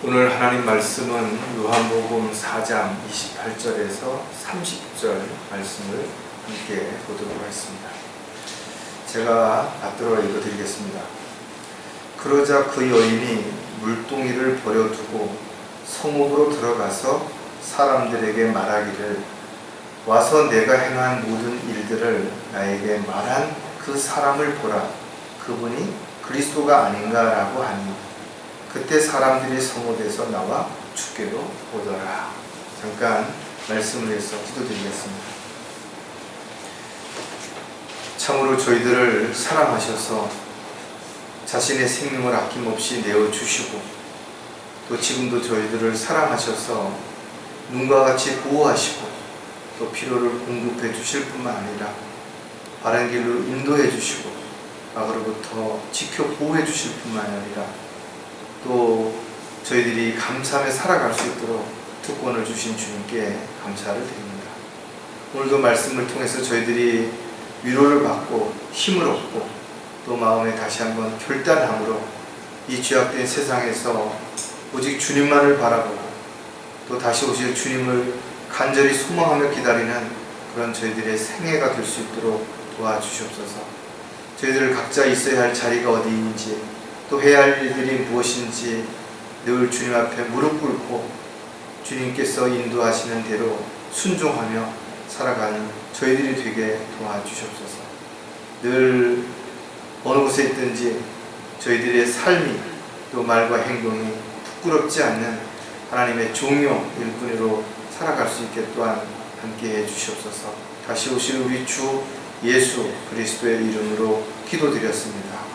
오늘 하나님 말씀은 요한복음 4장 28절에서 30절 말씀을 함께 보도록 하겠습니다. 제가 받들어 읽어드리겠습니다. 그러자 그 여인이 물동이를 버려두고 성읍으로 들어가서 사람들에게 말하기를, 와서 내가 행한 모든 일들을 나에게 말한 그 사람을 보라, 그분이 그리스도가 아닌가라고 하니, 그때 사람들이 성읍에서 나와 주께로 오더라. 잠깐 말씀을 해서 기도드리겠습니다. 참으로 저희들을 사랑하셔서 자신의 생명을 아낌없이 내어주시고, 또 지금도 저희들을 사랑하셔서 눈과 같이 보호하시고, 또 필요를 공급해 주실 뿐만 아니라 바른 길로 인도해 주시고, 악으로부터 지켜 보호해 주실 뿐만 아니라 또 저희들이 감사하며 살아갈 수 있도록 특권을 주신 주님께 감사를 드립니다. 오늘도 말씀을 통해서 저희들이 위로를 받고 힘을 얻고, 또 마음에 다시 한번 결단함으로 이 죄악된 세상에서 오직 주님만을 바라보고, 또 다시 오실 주님을 간절히 소망하며 기다리는 그런 저희들의 생애가 될 수 있도록 도와주시옵소서. 저희들 각자 있어야 할 자리가 어디인지, 또 해야 할 일들이 무엇인지 늘 주님 앞에 무릎 꿇고 주님께서 인도하시는 대로 순종하며 살아가는 저희들이 되게 도와주시옵소서. 늘 어느 곳에 있든지 저희들의 삶이, 또 말과 행동이 부끄럽지 않는 하나님의 종요 일꾼으로 살아갈 수 있게 또한 함께해 주시옵소서. 다시 오실 우리 주 예수 그리스도의 이름으로 기도드렸습니다.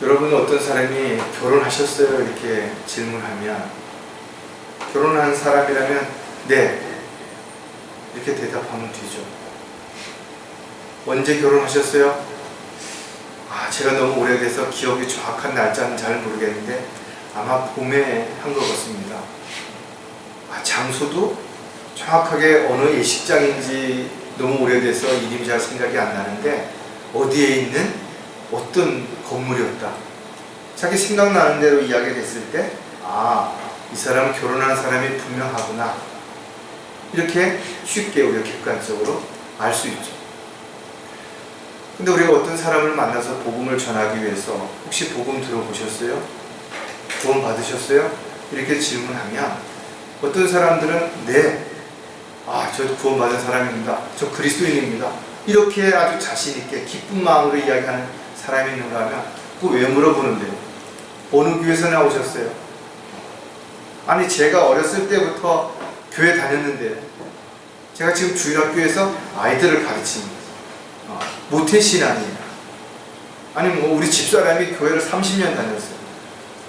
여러분, 어떤 사람이 결혼하셨어요? 이렇게 질문하면, 결혼한 사람이라면 네, 이렇게 대답하면 되죠. 언제 결혼하셨어요? 제가 너무 오래돼서 기억이 정확한 날짜는 잘 모르겠는데 아마 봄에 한 것 같습니다. 장소도 정확하게 어느 예식장인지 너무 오래돼서 이름이 잘 생각이 안 나는데 어디에 있는 어떤 건물이었다. 자기 생각나는 대로 이야기를 했을 때, 이 사람은 결혼한 사람이 분명하구나, 이렇게 쉽게 우리가 객관적으로 알 수 있죠. 근데 우리가 어떤 사람을 만나서 복음을 전하기 위해서 혹시 복음 들어보셨어요? 구원 받으셨어요? 이렇게 질문하면 어떤 사람들은 네, 저 구원 받은 사람입니다, 저 그리스도인입니다, 이렇게 아주 자신있게 기쁜 마음으로 이야기하는 사람이 있는가 하면, 그거 왜 물어보는데요? 어느 교회에서 나오셨어요? 아니, 제가 어렸을 때부터 교회 다녔는데, 제가 지금 주일학교에서 아이들을 가르칩니다. 모태신앙이에요. 아니, 우리 집사람이 교회를 30년 다녔어요.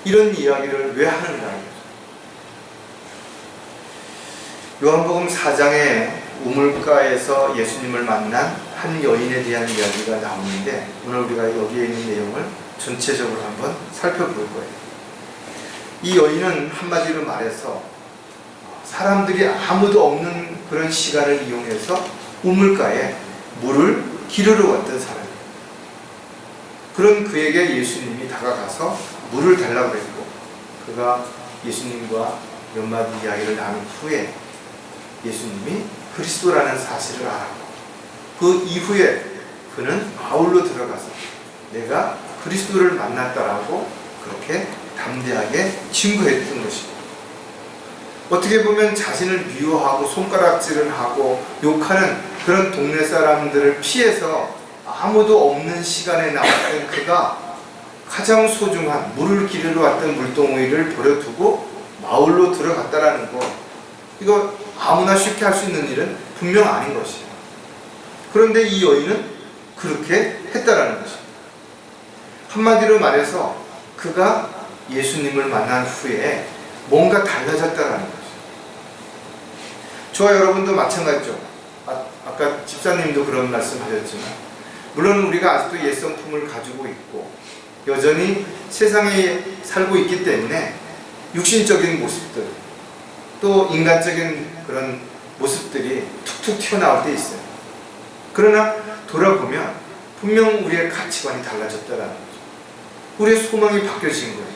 이런 이야기를 왜 하는가? 요한복음 4장에 우물가에서 예수님을 만난 한 여인에 대한 이야기가 나오는데, 오늘 우리가 여기에 있는 내용을 전체적으로 한번 살펴볼 거예요. 이 여인은 한마디로 말해서 사람들이 아무도 없는 그런 시간을 이용해서 우물가에 물을 기르러 왔던 사람이에요. 그런 그에게 예수님이 다가가서 물을 달라고 했고, 그가 예수님과 몇 마디 이야기를 나눈 후에 예수님이 그리스도라는 사실을 알았고, 그 이후에 그는 마을로 들어가서 내가 그리스도를 만났다라고 그렇게 담대하게 증거했던 것입니다. 어떻게 보면 자신을 미워하고 손가락질을 하고 욕하는 그런 동네 사람들을 피해서 아무도 없는 시간에 나왔던 그가 가장 소중한 물을 기르러 왔던 물동이를 버려두고 마을로 들어갔다라는 거, 이거 아무나 쉽게 할 수 있는 일은 분명 아닌 것이에요. 그런데 이 여인은 그렇게 했다라는 것입니다. 한마디로 말해서 그가 예수님을 만난 후에 뭔가 달라졌다라는 것이죠. 저와 여러분도 마찬가지죠. 아까 집사님도 그런 말씀 하셨지만, 물론 우리가 아직도 옛 성품을 가지고 있고 여전히 세상에 살고 있기 때문에 육신적인 모습들, 또 인간적인 그런 모습들이 툭툭 튀어나올 때 있어요. 그러나 돌아보면 분명 우리의 가치관이 달라졌다라는 거죠. 우리의 소망이 바뀌어진 거예요.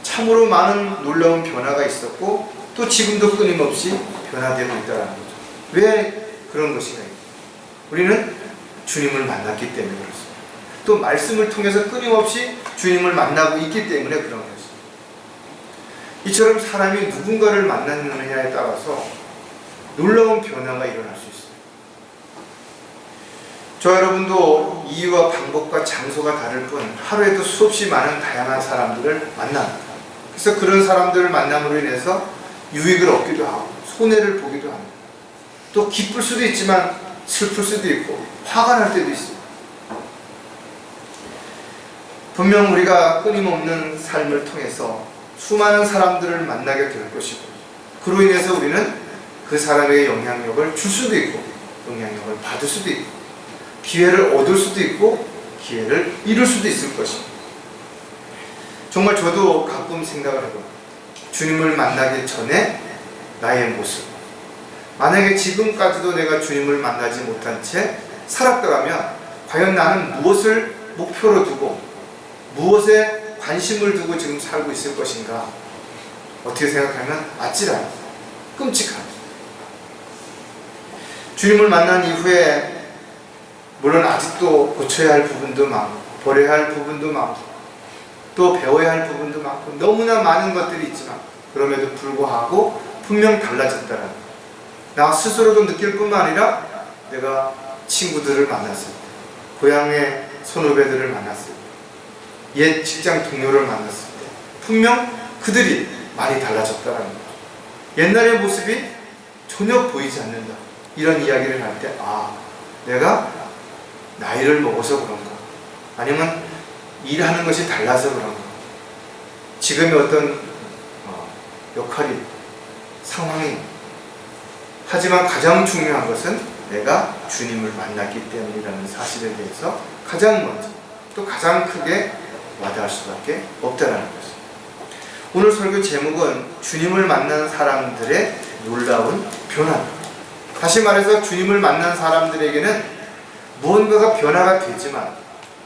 참으로 많은 놀라운 변화가 있었고 또 지금도 끊임없이 변화되고 있다는 거죠. 왜 그런 것인가요? 우리는 주님을 만났기 때문에 그렇습니다. 또 말씀을 통해서 끊임없이 주님을 만나고 있기 때문에 그런 것입니다. 이처럼 사람이 누군가를 만나느냐에 따라서 놀라운 변화가 일어날 수 있어요. 저 여러분도 이유와 방법과 장소가 다를 뿐 하루에도 수없이 많은 다양한 사람들을 만납니다. 그래서 그런 사람들을 만남으로 인해서 유익을 얻기도 하고 손해를 보기도 합니다. 또 기쁠 수도 있지만 슬플 수도 있고 화가 날 때도 있습니다. 분명 우리가 끊임없는 삶을 통해서 수많은 사람들을 만나게 될 것이고 그로 인해서 우리는 그 사람에게 영향력을 줄 수도 있고 영향력을 받을 수도 있고 기회를 얻을 수도 있고 기회를 잃을 수도 있을 것입니다. 정말 저도 가끔 생각을 해봅니다. 주님을 만나기 전에 나의 모습, 만약에 지금까지도 내가 주님을 만나지 못한 채 살았더라면 과연 나는 무엇을 목표로 두고 무엇에 관심을 두고 지금 살고 있을 것인가? 어떻게 생각하면 아찔합니다. 끔찍합니다. 주님을 만난 이후에 물론 아직도 고쳐야 할 부분도 많고 버려야 할 부분도 많고 또 배워야 할 부분도 많고 너무나 많은 것들이 있지만 그럼에도 불구하고 분명 달라졌다는 것. 나 스스로도 느낄 뿐만 아니라 내가 친구들을 만났을 때 고향의 선후배들을 만났을 때 옛 직장 동료를 만났을 때 분명 그들이 많이 달라졌다는 거죠. 옛날의 모습이 전혀 보이지 않는다. 이런 이야기를 할 때 내가 나이를 먹어서 그런가 아니면 일하는 것이 달라서 그런가 지금의 어떤 역할이 상황이 하지만 가장 중요한 것은 내가 주님을 만났기 때문이라는 사실에 대해서 가장 먼저 또 가장 크게 와닿을 수밖에 없다는 것입니다. 오늘 설교 제목은 주님을 만난 사람들의 놀라운 변화입니다. 다시 말해서 주님을 만난 사람들에게는 무언가가 변화가 되지만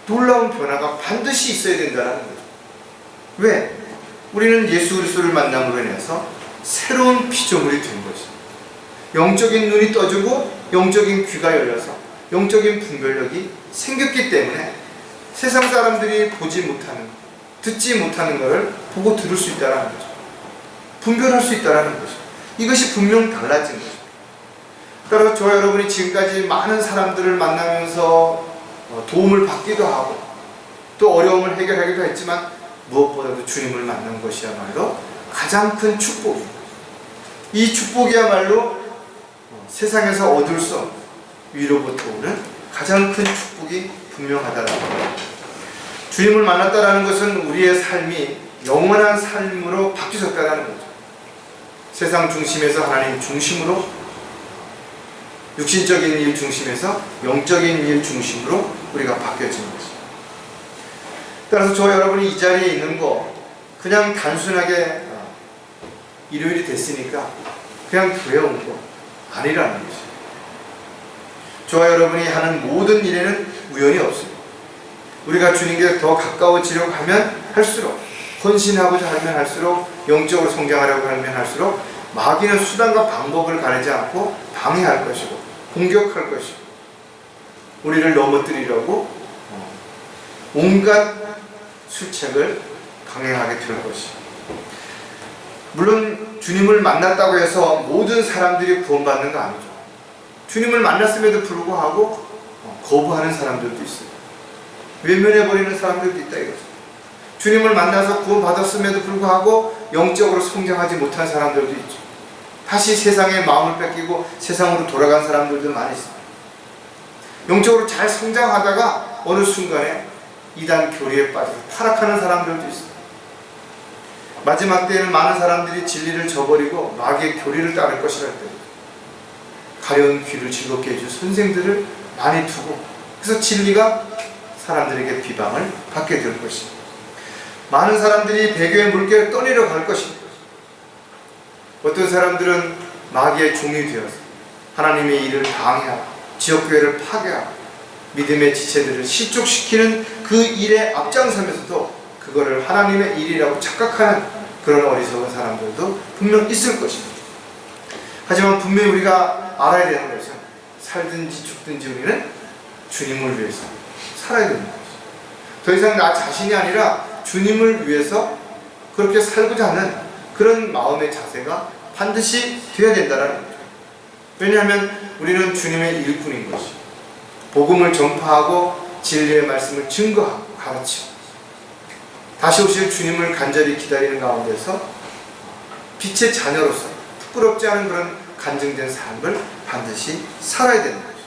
놀라운 변화가 반드시 있어야 된다는 거죠. 왜? 우리는 예수 그리스도를 만남으로 인해서 새로운 피조물이 된 것입니다. 영적인 눈이 떠지고 영적인 귀가 열려서 영적인 분별력이 생겼기 때문에 세상 사람들이 보지 못하는, 듣지 못하는 것을 보고 들을 수 있다는 거죠. 분별할 수 있다는 거죠. 이것이 분명 달라진 거죠. 따라서 저와 여러분이 지금까지 많은 사람들을 만나면서 도움을 받기도 하고 또 어려움을 해결하기도 했지만 무엇보다도 주님을 만난 것이야말로 가장 큰 축복입니다. 이 축복이야말로 세상에서 얻을 수 없는 위로부터 오는 가장 큰 축복이 분명하다는 겁니다. 주님을 만났다는 것은 우리의 삶이 영원한 삶으로 바뀌어졌다는 거죠. 세상 중심에서 하나님 중심으로, 육신적인 일 중심에서 영적인 일 중심으로 우리가 바뀌어진 거죠. 따라서 저와 여러분이 이 자리에 있는 거 그냥 단순하게 일요일이 됐으니까 그냥 교회 온 거 아니라는 거죠. 저와 여러분이 하는 모든 일에는 우연이 없습니다. 우리가 주님께 더 가까워지려고 하면 할수록, 헌신하고자 하면 할수록, 영적으로 성장하려고 하면 할수록 마귀는 수단과 방법을 가리지 않고 방해할 것이고 공격할 것이고 우리를 넘어뜨리려고 온갖 수책을 강행하게 될 것이고, 물론 주님을 만났다고 해서 모든 사람들이 구원받는 거 아니죠. 주님을 만났음에도 불구하고 거부하는 사람들도 있어요. 외면해버리는 사람들도 있다 이거죠. 주님을 만나서 구원받았음에도 불구하고 영적으로 성장하지 못한 사람들도 있죠. 다시 세상에 마음을 뺏기고 세상으로 돌아간 사람들도 많이 있습니다. 영적으로 잘 성장하다가 어느 순간에 이단 교리에 빠져서 타락하는 사람들도 있습니다. 마지막 때에는 많은 사람들이 진리를 저버리고 마귀의 교리를 따를 것이랄 때 가려운 귀를 즐겁게 해줄 선생들을 많이 두고, 그래서 진리가 사람들에게 비방을 받게 될 것입니다. 많은 사람들이 배교의 물결에 떠내려 갈 것입니다. 어떤 사람들은 마귀의 종이 되어서 하나님의 일을 방해하고 지역교회를 파괴하고 믿음의 지체들을 실족시키는 그 일에 앞장서면서도 그거를 하나님의 일이라고 착각하는 그런 어리석은 사람들도 분명 있을 것입니다. 하지만 분명히 우리가 알아야 되는 것은 살든지 죽든지 우리는 주님을 위해서 살아야 되는 것이죠. 더 이상 나 자신이 아니라 주님을 위해서 그렇게 살고자 하는 그런 마음의 자세가 반드시 되어야 된다는 거죠. 왜냐하면 우리는 주님의 일꾼인 것이죠. 복음을 전파하고 진리의 말씀을 증거하고 가르치고 다시 오실 주님을 간절히 기다리는 가운데서 빛의 자녀로서 부끄럽지 않은 그런 간증된 삶을 반드시 살아야 되는 거죠.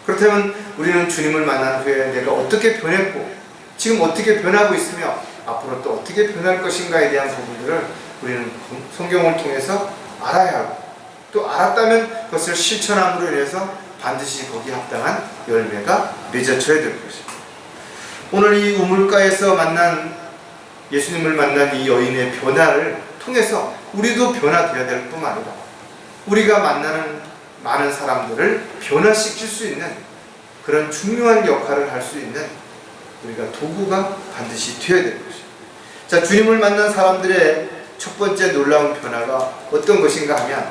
그렇다면 우리는 주님을 만난 후에 내가 어떻게 변했고 지금 어떻게 변하고 있으며 앞으로 또 어떻게 변할 것인가에 대한 부분들을 우리는 성경을 통해서 알아야 하고 또 알았다면 그것을 실천함으로 인해서 반드시 거기에 합당한 열매가 맺어져야 될 것입니다. 오늘 이 우물가에서 만난 예수님을 만난 이 여인의 변화를 통해서 우리도 변화되어야 될 뿐만 아니라 우리가 만나는 많은 사람들을 변화시킬 수 있는 그런 중요한 역할을 할 수 있는 우리가 도구가 반드시 되어야 될 것입니다. 자, 주님을 만난 사람들의 첫 번째 놀라운 변화가 어떤 것인가 하면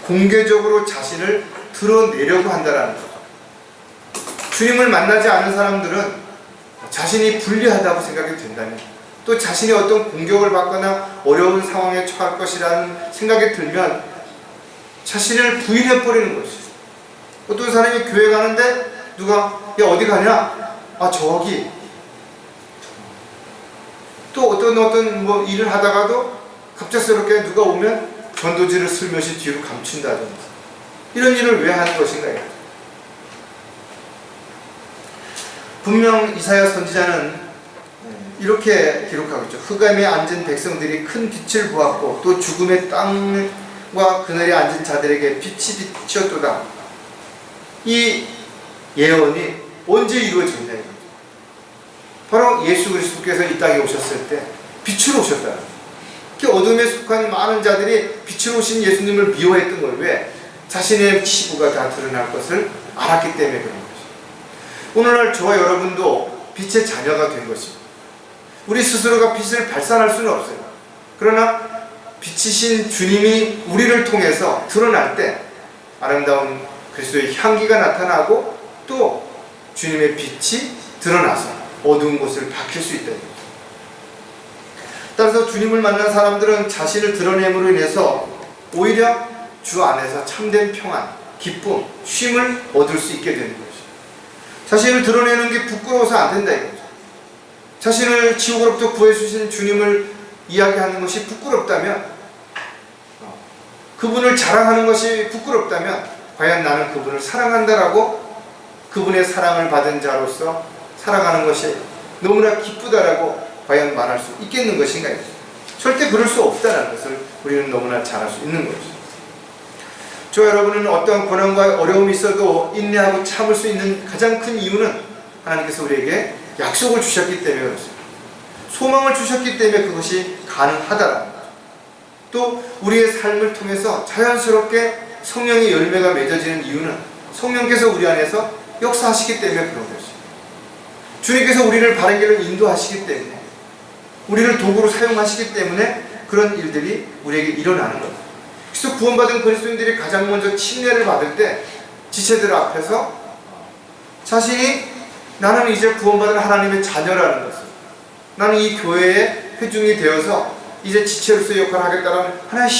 공개적으로 자신을 드러내려고 한다는 거죠. 주님을 만나지 않은 사람들은 자신이 불리하다고 생각이 된다면 또 자신이 어떤 공격을 받거나 어려운 상황에 처할 것이라는 생각이 들면 자신을 부인해버리는 것이죠. 어떤 사람이 교회 가는데 누가 야 어디 가냐? 아 저기. 또 어떤 뭐 일을 하다가도 갑작스럽게 누가 오면 전도지를 슬며시 뒤로 감춘다든지 이런 일을 왜 하는 것인가? 분명 이사야 선지자는 이렇게 기록하고 있죠. 흑암에 앉은 백성들이 큰 빛을 보았고 또 죽음의 땅과 그늘에 앉은 자들에게 빛이 비쳤도다. 이 예언이 언제 이루어졌냐 이거죠. 바로 예수 그리스도께서 이 땅에 오셨을 때 빛으로 오셨다. 어둠에 속한 많은 자들이 빛으로 오신 예수님을 미워했던 걸 왜? 자신의 치부가 다 드러날 것을 알았기 때문에 그런 것이죠. 오늘날 저와 여러분도 빛의 자녀가 된 것입니다. 우리 스스로가 빛을 발산할 수는 없어요. 그러나 빛이신 주님이 우리를 통해서 드러날 때 아름다운 그리스도의 향기가 나타나고 또 주님의 빛이 드러나서 어두운 곳을 밝힐 수 있다. 따라서 주님을 만난 사람들은 자신을 드러냄으로 인해서 오히려 주 안에서 참된 평안, 기쁨, 쉼을 얻을 수 있게 되는 것이죠. 자신을 드러내는 게 부끄러워서 안 된다 이거죠. 자신을 지옥으로부터 구해주신 주님을 이야기하는 것이 부끄럽다면, 그분을 자랑하는 것이 부끄럽다면 과연 나는 그분을 사랑한다라고 그분의 사랑을 받은 자로서 살아가는 것이 너무나 기쁘다라고 과연 말할 수 있겠는 것인가? 절대 그럴 수 없다는 것을 우리는 너무나 잘 알 수 있는 것이죠. 저 여러분은 어떤 고난과 어려움이 있어도 인내하고 참을 수 있는 가장 큰 이유는 하나님께서 우리에게 약속을 주셨기 때문에 그렇습니다. 소망을 주셨기 때문에 그것이 가능하다라는 거죠. 또 우리의 삶을 통해서 자연스럽게 성령의 열매가 맺어지는 이유는 성령께서 우리 안에서 역사하시기 때문에 그런 것이죠. 주님께서 우리를 바른 길로 인도하시기 때문에 우리를 도구로 사용하시기 때문에 그런 일들이 우리에게 일어나는 거예요. 그래서 구원받은 그리스도인들이 가장 먼저 침례를 받을 때 지체들 앞에서 자신이 나는 이제 구원받은 하나님의 자녀라는 것을, 나는 이 교회의 회중이 되어서 이제 지체로서의 역할을 하겠다는 하나의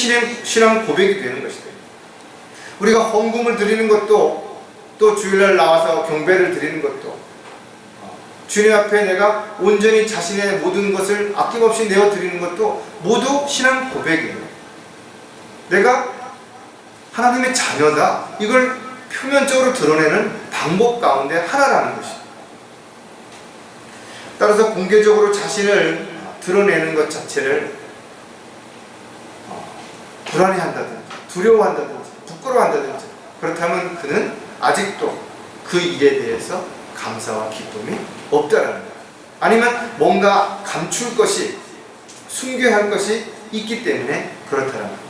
신앙 고백이 되는 것이다. 우리가 헌금을 드리는 것도 또 주일날 나와서 경배를 드리는 것도 주님 앞에 내가 온전히 자신의 모든 것을 아낌없이 내어드리는 것도 모두 신앙 고백이에요. 내가 하나님의 자녀다. 이걸 표면적으로 드러내는 방법 가운데 하나라는 것이죠. 따라서 공개적으로 자신을 드러내는 것 자체를 불안해한다든지 두려워한다든지 부끄러워한다든지 그렇다면 그는 아직도 그 일에 대해서 감사와 기쁨이 없다라는 거예요. 아니면 뭔가 감출 것이, 숨겨야 할 것이 있기 때문에 그렇다라는 거죠.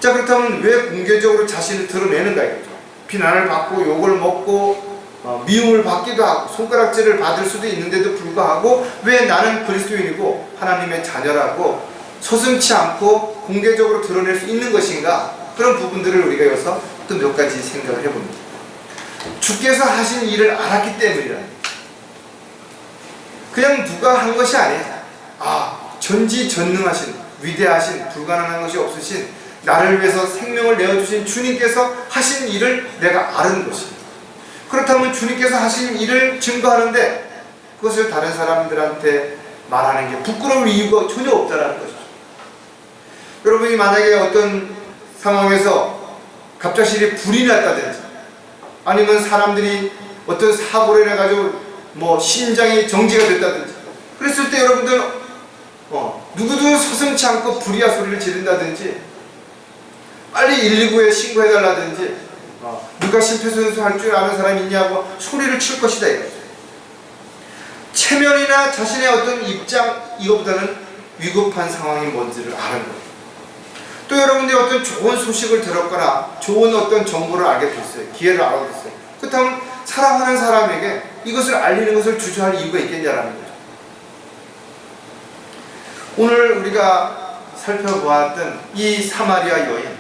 자, 그렇다면 왜 공개적으로 자신을 드러내는가 이거죠. 비난을 받고 욕을 먹고 미움을 받기도 하고 손가락질을 받을 수도 있는데도 불구하고 왜 나는 그리스도인이고 하나님의 자녀라고 서슴지 않고 공개적으로 드러낼 수 있는 것인가? 그런 부분들을 우리가 여기서 또 몇 가지 생각을 해봅니다. 주께서 하신 일을 알았기 때문이라. 그냥 누가 한 것이 아니에요. 전지전능하신, 위대하신, 불가능한 것이 없으신, 나를 위해서 생명을 내어주신 주님께서 하신 일을 내가 아는 것입니다. 그렇다면 주님께서 하신 일을 증거하는데 그것을 다른 사람들한테 말하는 게 부끄러울 이유가 전혀 없다는 것이죠. 여러분이 만약에 어떤 상황에서 갑작스레 불이 났다든지 아니면 사람들이 어떤 사고를 해가지고 심장이 정지가 됐다든지 그랬을 때 여러분들 누구도 서슴지 않고 불이야 소리를 지른다든지 빨리 119에 신고해달라든지 누가 심폐소생술 할 줄 아는 사람이 있냐고 소리를 칠 것이다 이거죠. 체면이나 자신의 어떤 입장 이거보다는 위급한 상황이 뭔지를 아는 거예요. 또 여러분들이 어떤 좋은 소식을 들었거나 좋은 어떤 정보를 알게 됐어요. 기회를 알아냈어요. 그렇다면 사랑하는 사람에게 이것을 알리는 것을 주저할 이유가 있겠냐라는 거죠. 오늘 우리가 살펴보았던 이 사마리아 여인,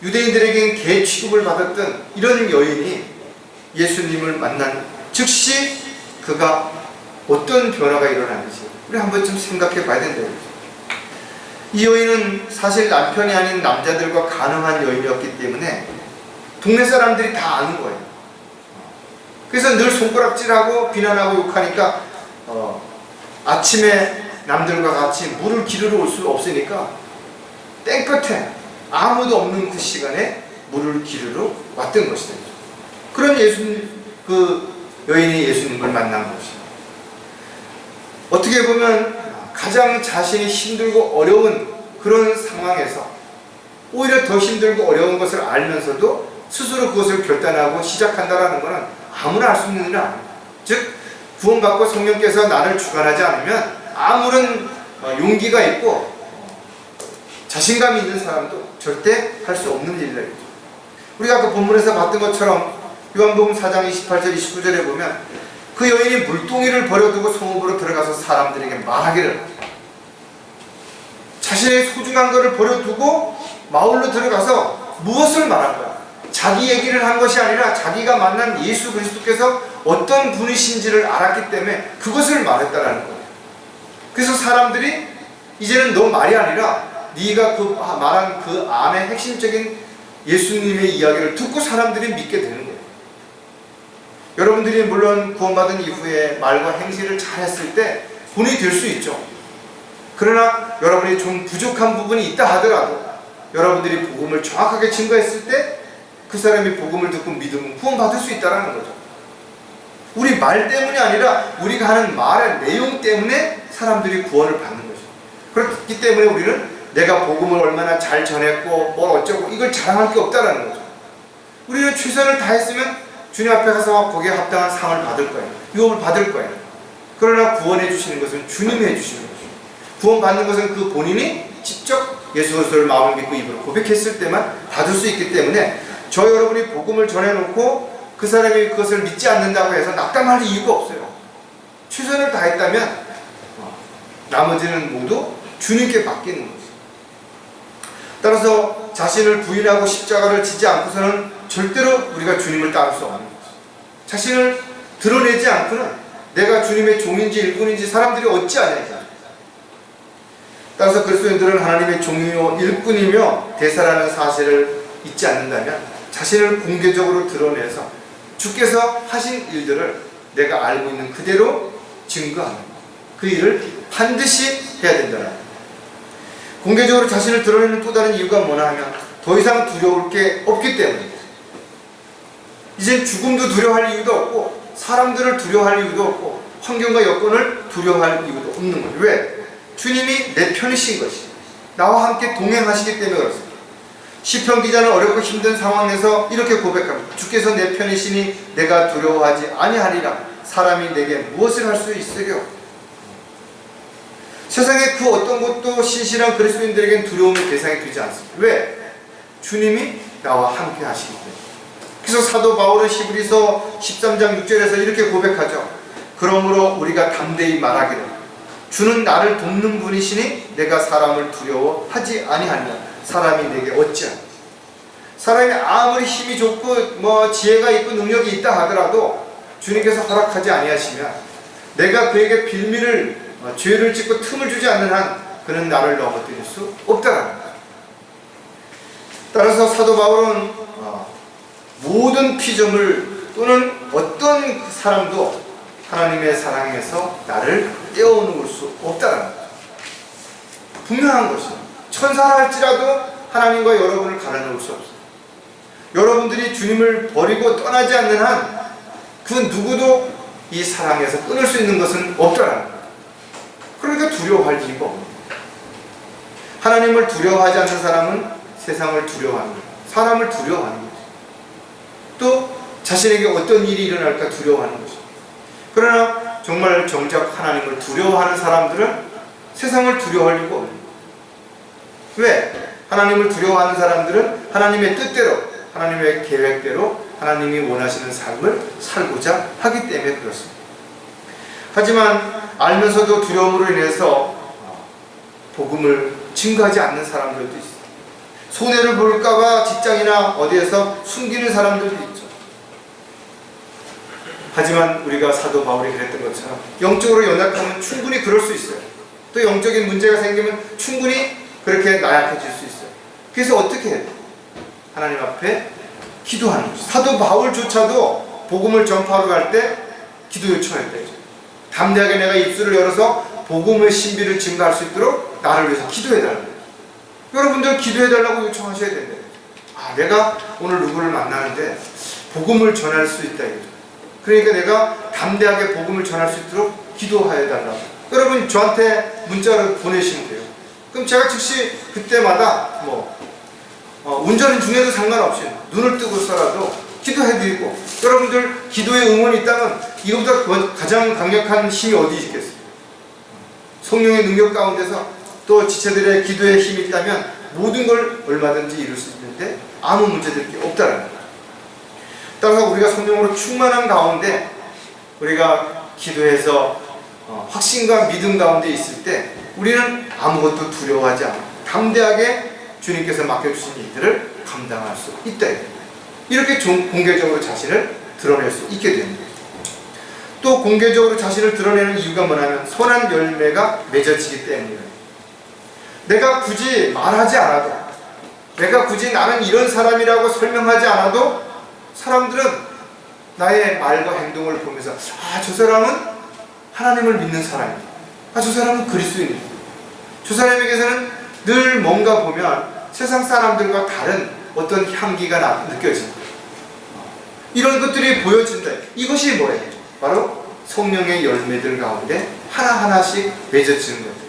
유대인들에겐 개 취급을 받았던 이런 여인이 예수님을 만난 즉시 그가 어떤 변화가 일어나는지 우리 한번 좀 생각해 봐야 된다. 이 여인은 사실 남편이 아닌 남자들과 가능한 여인이었기 때문에 동네 사람들이 다 아는 거예요. 그래서 늘 손가락질하고 비난하고 욕하니까 아침에 남들과 같이 물을 기르러 올 수 없으니까 땡볕에 아무도 없는 그 시간에 물을 기르러 왔던 것이다. 그런 그 여인이 예수님을 만난 것이죠. 어떻게 보면 가장 자신이 힘들고 어려운 그런 상황에서 오히려 더 힘들고 어려운 것을 알면서도 스스로 그것을 결단하고 시작한다는 것은 아무나 할 수 있는 일은 아닙니다. 즉 구원받고 성령께서 나를 주관하지 않으면 아무런 용기가 있고 자신감이 있는 사람도 절대 할 수 없는 일이다. 우리가 아까 본문에서 봤던 것처럼 요한복음 4장 28절 29절에 보면 그 여인이 물동이를 버려두고 성읍으로 들어가서 사람들에게 말하기를, 자신의 소중한 것을 버려두고 마을로 들어가서 무엇을 말한 거야? 자기 얘기를 한 것이 아니라 자기가 만난 예수 그리스도께서 어떤 분이신지를 알았기 때문에 그것을 말했다라는 거예요. 그래서 사람들이 이제는 너 말이 아니라 네가 말한 그 안의 핵심적인 예수님의 이야기를 듣고 사람들이 믿게 되는 거예요. 여러분들이 물론 구원받은 이후에 말과 행실을 잘했을 때 본이 될 수 있죠. 그러나 여러분이 좀 부족한 부분이 있다 하더라도 여러분들이 복음을 정확하게 증거했을 때 그 사람이 복음을 듣고 믿으면 구원받을 수 있다는 거죠. 우리 말 때문이 아니라 우리가 하는 말의 내용 때문에 사람들이 구원을 받는 거죠. 그렇기 때문에 우리는 내가 복음을 얼마나 잘 전했고 뭘 어쩌고 이걸 자랑할 게 없다는 거죠. 우리는 최선을 다했으면 주님 앞에 가서 거기에 합당한 상을 받을 거예요. 유업을 받을 거예요. 그러나 구원해 주시는 것은 주님이 해주시는 거죠. 구원 받는 것은 그 본인이 직접 예수 그리스도를 마음을 믿고 입으로 고백했을 때만 받을 수 있기 때문에 저 여러분이 복음을 전해놓고 그 사람이 그것을 믿지 않는다고 해서 낙담할 이유가 없어요. 최선을 다했다면 나머지는 모두 주님께 맡기는 거죠. 따라서 자신을 부인하고 십자가를 지지 않고서는 절대로 우리가 주님을 따를 수 없는 거죠. 자신을 드러내지 않고는 내가 주님의 종인지 일꾼인지 사람들이 어찌하냐. 따라서 그리스도인들은 하나님의 종이요 일꾼이며 대사라는 사실을 잊지 않는다면 자신을 공개적으로 드러내서 주께서 하신 일들을 내가 알고 있는 그대로 증거하는 그 일을 반드시 해야 된다. 공개적으로 자신을 드러내는 또 다른 이유가 뭐냐 하면 더 이상 두려울 게 없기 때문입니다. 이제 죽음도 두려워할 이유도 없고 사람들을 두려워할 이유도 없고 환경과 여건을 두려워할 이유도 없는 거예요. 왜? 주님이 내 편이신 것이 나와 함께 동행하시기 때문에 그렇습니다. 시편 기자는 어렵고 힘든 상황에서 이렇게 고백합니다. 주께서 내 편이시니 내가 두려워하지 아니하리라. 사람이 내게 무엇을 할 수 있으려? 세상에 그 어떤 것도 신실한 그리스도인들에겐 두려움의 대상이 되지 않습니다. 왜? 주님이 나와 함께 하시기 때문에. 그래서 사도 바울은 히브리서 13장 6절에서 이렇게 고백하죠. 그러므로 우리가 담대히 말하기를 주는 나를 돕는 분이시니 내가 사람을 두려워하지 아니하냐. 사람이 내게 어찌하냐. 사람이 아무리 힘이 좋고 지혜가 있고 능력이 있다 하더라도 주님께서 허락하지 아니하시면 내가 그에게 빌미를 죄를 짓고 틈을 주지 않는 한 그는 나를 넘어뜨릴 수 없다라는 거예요. 따라서 사도 바울은 모든 피조물 또는 어떤 사람도 하나님의 사랑에서 나를 떼어놓을 수 없다라는 거예요. 분명한 것이죠. 천사라 할지라도 하나님과 여러분을 갈라놓을 수 없어요. 여러분들이 주님을 버리고 떠나지 않는 한 그 누구도 이 사랑에서 끊을 수 있는 것은 없다라는 거예요. 그러니까 두려워할 이유가 없는 거예요. 하나님을 두려워하지 않는 사람은 세상을 두려워하는 거예요. 사람을 두려워하는 거죠. 또 자신에게 어떤 일이 일어날까 두려워하는 거죠. 그러나 정말 정작 하나님을 두려워하는 사람들은 세상을 두려워할 이유가 없는 거예요. 왜? 하나님을 두려워하는 사람들은 하나님의 뜻대로, 하나님의 계획대로 하나님이 원하시는 삶을 살고자 하기 때문에 그렇습니다. 하지만 알면서도 두려움으로 인해서 복음을 증거하지 않는 사람들도 있어요. 손해를 볼까봐 직장이나 어디에서 숨기는 사람들도 있죠. 하지만 우리가 사도 바울이 그랬던 것처럼 영적으로 연약하면 충분히 그럴 수 있어요. 또 영적인 문제가 생기면 충분히 그렇게 나약해질 수 있어요. 그래서 어떻게 해야 돼요? 하나님 앞에 기도하는 거죠. 사도 바울조차도 복음을 전파하러 갈 때 기도 요청했대요. 담대하게 내가 입술을 열어서 복음의 신비를 증거할 수 있도록 나를 위해서 기도해달라고. 여러분들 기도해달라고 요청하셔야 된대요. 내가 오늘 누구를 만나는데 복음을 전할 수 있다 이거죠. 그러니까 내가 담대하게 복음을 전할 수 있도록 기도해달라고. 여러분 저한테 문자를 보내시면 돼요. 그럼 제가 즉시 그때마다 운전 중에도 상관없이 눈을 뜨고서라도 기도해드리고, 여러분들 기도의 응원이 있다면 이것보다 가장 강력한 힘이 어디 있겠어요? 성령의 능력 가운데서 또 지체들의 기도의 힘이 있다면 모든 걸 얼마든지 이룰 수 있는데 아무 문제될 게 없다는 거예요. 따라서 우리가 성령으로 충만한 가운데 우리가 기도해서 확신과 믿음 가운데 있을 때 우리는 아무것도 두려워하지 않고 담대하게 주님께서 맡겨주신 일들을 감당할 수 있다. 이렇게 공개적으로 자신을 드러낼 수 있게 됩니다. 또 공개적으로 자신을 드러내는 이유가 뭐냐면 선한 열매가 맺어지기 때문이에요. 내가 굳이 말하지 않아도, 내가 굳이 나는 이런 사람이라고 설명하지 않아도 사람들은 나의 말과 행동을 보면서 저 사람은 하나님을 믿는 사람이다. 저 사람은 그리스도인이다. 저 사람에게서는 늘 뭔가 보면 세상 사람들과 다른 어떤 향기가 느껴진다. 이런 것들이 보여진다. 이것이 뭐예요? 바로 성령의 열매들 가운데 하나하나씩 맺어지는 것들.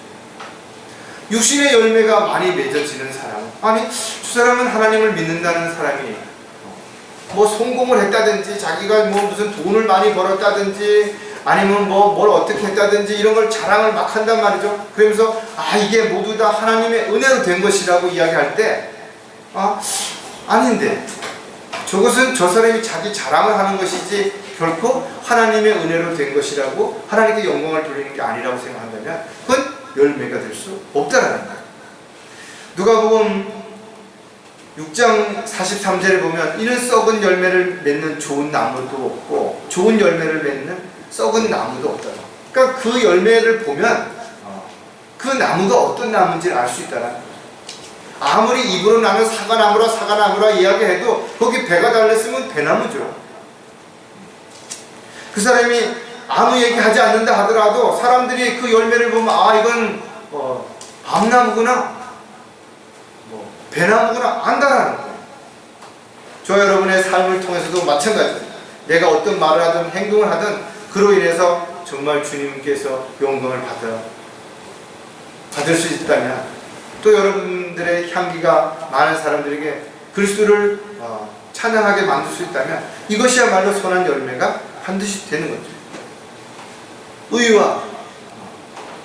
육신의 열매가 많이 맺어지는 사람, 저 사람은 하나님을 믿는다는 사람이 성공을 했다든지 자기가 무슨 돈을 많이 벌었다든지 아니면 뭘 어떻게 했다든지 이런 걸 자랑을 막 한단 말이죠. 그러면서 이게 모두 다 하나님의 은혜로 된 것이라고 이야기할 때 아닌데 저것은 저 사람이 자기 자랑을 하는 것이지 결코 하나님의 은혜로 된 것이라고 하나님께 영광을 돌리는 게 아니라고 생각한다면 그건 열매가 될 수 없다라는 거예요. 누가복음 6장 43절에 보면 이는 썩은 열매를 맺는 좋은 나무도 없고 좋은 열매를 맺는 썩은 나무도 없다. 그러니까 그 열매를 보면 그 나무가 어떤 나무인지를 알 수 있다는 거예요. 아무리 입으로 나는 사과나무라 이야기해도 거기 배가 달렸으면 배나무죠. 그 사람이 아무 얘기하지 않는다 하더라도 사람들이 그 열매를 보면 이건 암나무구나 배나무구나 안다라는 거예요. 저 여러분의 삶을 통해서도 마찬가지입니다. 내가 어떤 말을 하든 행동을 하든 그로 인해서 정말 주님께서 영광을 받을 수 있다면 또 여러분들의 향기가 많은 사람들에게 그리스도를 찬양하게 만들 수 있다면 이것이야말로 선한 열매가 반드시 되는 거죠. 의와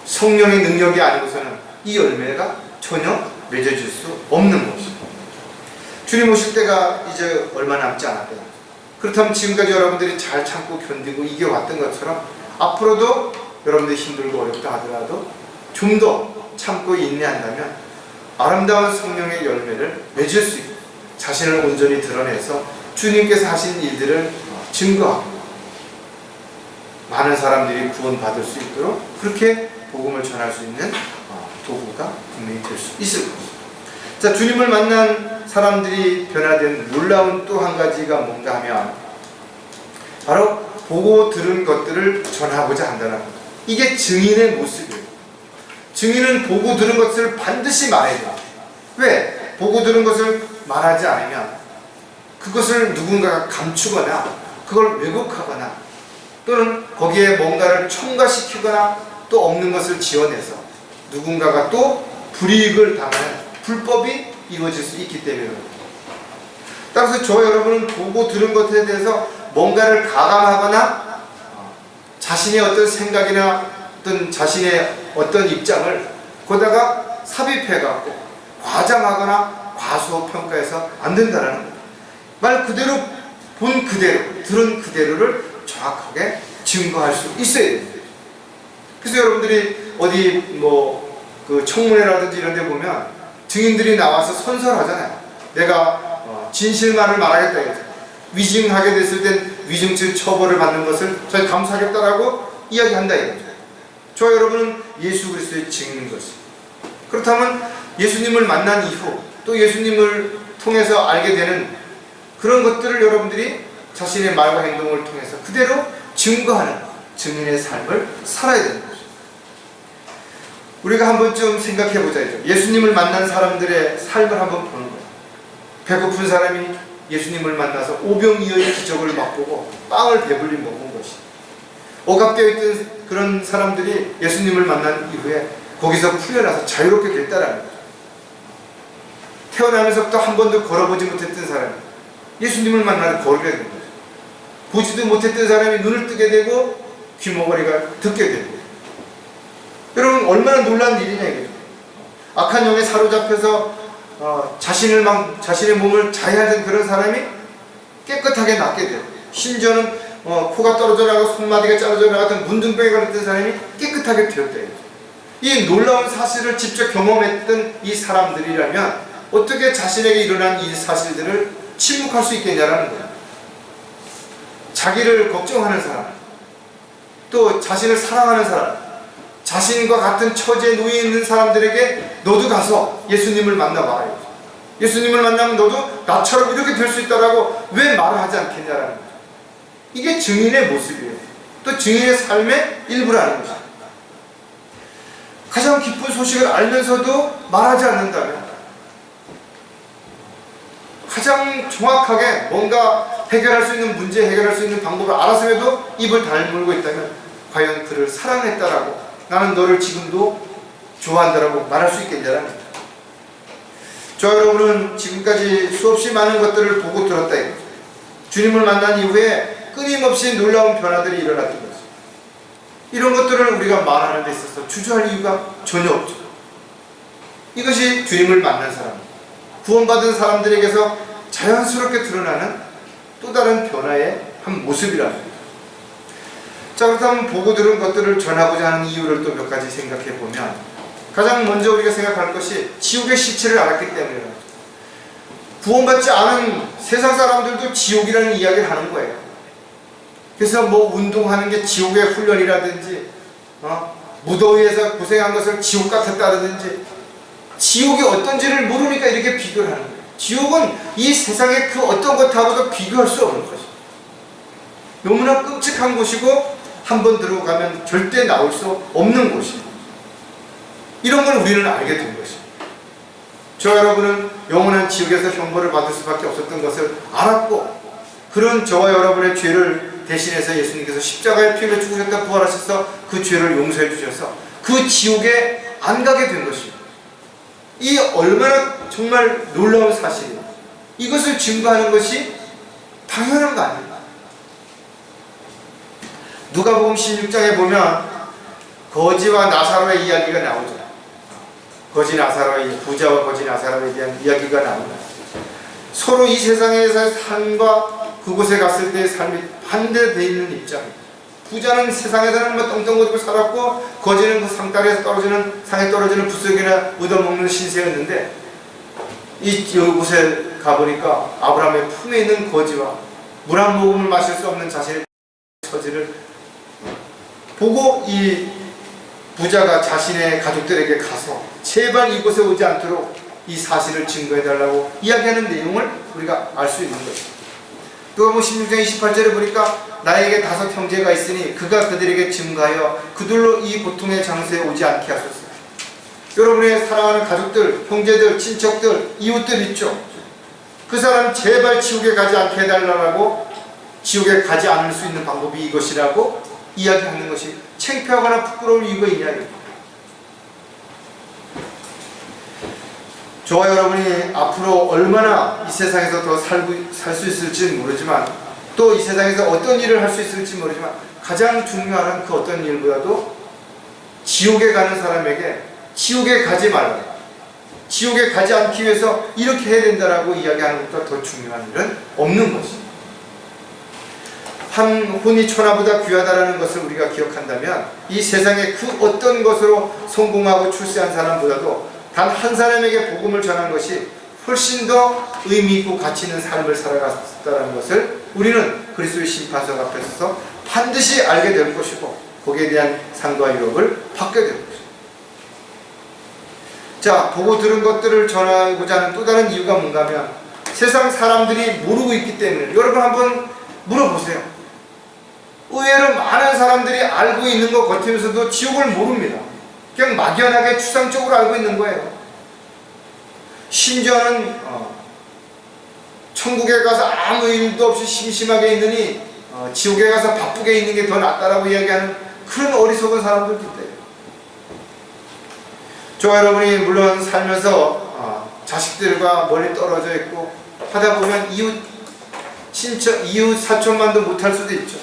성령의 능력이 아니고서는 이 열매가 전혀 맺어질 수 없는 것입니다. 주님 오실 때가 이제 얼마 남지 않았대요. 그렇다면 지금까지 여러분들이 잘 참고 견디고 이겨왔던 것처럼 앞으로도 여러분들이 힘들고 어렵다 하더라도 좀 더 참고 인내한다면 아름다운 성령의 열매를 맺을 수 있고 자신을 온전히 드러내서 주님께서 하신 일들을 증거하고 많은 사람들이 구원받을 수 있도록 그렇게 복음을 전할 수 있는 도구가 분명히 될 수 있을 것입니다. 자, 주님을 만난 사람들이 변화된 놀라운 또 한 가지가 뭔가 하면 바로 보고 들은 것들을 전하고자 한다는 것. 이게 증인의 모습이에요. 증인은 보고 들은 것을 반드시 말해야 돼요. 왜? 보고 들은 것을 말하지 않으면 그것을 누군가가 감추거나 그걸 왜곡하거나 또는 거기에 뭔가를 첨가시키거나 또 없는 것을 지어내서 누군가가 또 불이익을 당하는 불법이 이루어질 수 있기 때문입니다. 따라서 저 여러분은 보고 들은 것에 대해서 뭔가를 가감하거나 자신의 어떤 생각이나 어떤 자신의 어떤 입장을 거다가 삽입해갖고 과장하거나 과소평가해서 안 된다는 거예요. 말 그대로 본 그대로 들은 그대로를 정확하게 증거할 수 있어야 됩니다. 그래서 여러분들이 어디 그 청문회라든지 이런 데 보면 증인들이 나와서 선설하잖아요. 내가 진실만을 말하겠다 이거죠. 위증하게 됐을 땐 위증죄 처벌을 받는 것을 저희 감수하겠다라고 이야기한다 이거죠. 저 여러분은 예수 그리스도의 증인인 것입니다. 그렇다면 예수님을 만난 이후 또 예수님을 통해서 알게 되는 그런 것들을 여러분들이 자신의 말과 행동을 통해서 그대로 증거하는 증인의 삶을 살아야 되는 거죠. 우리가 한 번쯤 생각해 보자죠. 예수님을 만난 사람들의 삶을 한번 보는 거예요. 배고픈 사람이 예수님을 만나서 오병이어의 기적을 맛보고 빵을 배불리 먹은 것이, 억압되어 있던 그런 사람들이 예수님을 만난 이후에 거기서 풀려나서 자유롭게 됐다라는 거죠. 태어나면서부터 한 번도 걸어보지 못했던 사람이 예수님을 만나서 걸게 된 거죠. 보지도 못했던 사람이 눈을 뜨게 되고 귀머거리가 듣게 되고. 여러분 얼마나 놀라운 일이냐 이거죠. 악한 영에 사로잡혀서 자신의 몸을 자해하던 그런 사람이 깨끗하게 낫게 되고, 심지어는 코가 떨어져 나가고 손마디가 자르져 나갔던 문둥병에 걸렸던 사람이 깨끗하게 되었다. 이 놀라운 사실을 직접 경험했던 이 사람들이라면 어떻게 자신에게 일어난 이 사실들을 침묵할 수 있겠냐라는 거예요. 자기를 걱정하는 사람, 또 자신을 사랑하는 사람, 자신과 같은 처지에 놓여 있는 사람들에게 너도 가서 예수님을 만나봐라. 예수님을 만나면 너도 나처럼 이렇게 될 수 있다라고 왜 말을 하지 않겠냐라는 거죠. 이게 증인의 모습이에요. 또 증인의 삶의 일부라는 거죠. 가장 기쁜 소식을 알면서도 말하지 않는다면, 가장 정확하게 뭔가 해결할 수 있는 문제, 해결할 수 있는 방법을 알았음에도 입을 다물고 있다면 과연 그를 사랑했다라고, 나는 너를 지금도 좋아한다라고 말할 수 있겠냐라는 거죠. 저 여러분은 지금까지 수없이 많은 것들을 보고 들었다 이거죠. 주님을 만난 이후에 끊임없이 놀라운 변화들이 일어났던 거죠. 이런 것들을 우리가 말하는 데 있어서 주저할 이유가 전혀 없죠. 이것이 주님을 만난 사람, 구원받은 사람들에게서 자연스럽게 드러나는 또 다른 변화의 한 모습이라는 거죠. 자, 그렇다면 보고 들은 것들을 전하고자 하는 이유를 또 몇 가지 생각해 보면, 가장 먼저 우리가 생각할 것이 지옥의 실체를 알았기 때문이라는 거죠. 구원받지 않은 세상 사람들도 지옥이라는 이야기를 하는 거예요. 그래서 운동하는 게 지옥의 훈련이라든지, 무더위에서 고생한 것을 지옥 같았다든지, 지옥이 어떤지를 모르니까 이렇게 비교를 하는 거예요. 지옥은 이 세상의 그 어떤 것하고도 비교할 수 없는 것이죠. 너무나 끔찍한 곳이고 한 번 들어가면 절대 나올 수 없는 곳이에요. 이런 걸 우리는 알게 된 것입니다. 저 여러분은 영원한 지옥에서 형벌을 받을 수밖에 없었던 것을 알았고, 그런 저와 여러분의 죄를 대신해서 예수님께서 십자가에 피 흘려 죽으셨다 부활하셔서 그 죄를 용서해 주셔서 그 지옥에 안 가게 된 것입니다. 이 얼마나 정말 놀라운 사실이에요. 이것을 증거하는 것이 당연한 거 아닙니까? 누가복음 16장에 보면 거지와 나사로의 이야기가 나오죠. 거지 나사로의, 부자와 거지 나사로에 대한 이야기가 나옵니다. 서로 이 세상에서의 삶과 그곳에 갔을 때의 삶이 반대되어 있는 입장입니다. 부자는 세상에서는 뭐 떵떵거리고 살았고, 거지는 그 상다리에서 떨어지는, 상에 떨어지는 부스러기나 얻어먹는 신세였는데, 이곳에 가보니까 아브라함의 품에 있는 거지와 물 한 모금을 마실 수 없는 자신의 처지를 보고, 이 부자가 자신의 가족들에게 가서 제발 이곳에 오지 않도록 이 사실을 증거해달라고 이야기하는 내용을 우리가 알 수 있는 것입니다. 누가복음 16장 28절에 보니까 나에게 5 형제가 있으니 그가 그들에게 증거하여 그들로 이 고통의 장소에 오지 않게 하소서. 여러분의 사랑하는 가족들, 형제들, 친척들, 이웃들 있죠? 그 사람 제발 지옥에 가지 않게 해달라고, 지옥에 가지 않을 수 있는 방법이 이것이라고 이야기하는 것이 창피하거나 부끄러울 이유가 있냐. 저와 여러분이 앞으로 얼마나 이 세상에서 더 살 수 있을지는 모르지만, 또 이 세상에서 어떤 일을 할 수 있을지 모르지만, 가장 중요한 그 어떤 일보다도 지옥에 가는 사람에게 지옥에 가지 말라, 지옥에 가지 않기 위해서 이렇게 해야 된다라고 이야기하는 것보다 더 중요한 일은 없는 것입니다. 한 혼이 천하보다 귀하다라는 것을 우리가 기억한다면, 이 세상에 그 어떤 것으로 성공하고 출세한 사람보다도 단 한 사람에게 복음을 전한 것이 훨씬 더 의미 있고 가치 있는 삶을 살아갔다는 것을 우리는 그리스도의 심판석 앞에 서서 반드시 알게 될 것이고, 거기에 대한 상과 유업을 받게 될 것입니다. 자, 보고 들은 것들을 전하고자 하는 또 다른 이유가 뭔가 하면, 세상 사람들이 모르고 있기 때문에. 여러분 한번 물어보세요. 의외로 많은 사람들이 알고 있는 것 같으면서도 지옥을 모릅니다. 그냥 막연하게 추상적으로 알고 있는 거예요. 심지어는 천국에 가서 아무 일도 없이 심심하게 있느니 지옥에 가서 바쁘게 있는 게 더 낫다라고 이야기하는 그런 어리석은 사람들도 있대요. 저와 여러분이 물론 살면서 자식들과 멀리 떨어져 있고 하다 보면 이웃 사촌만도 못할 수도 있죠.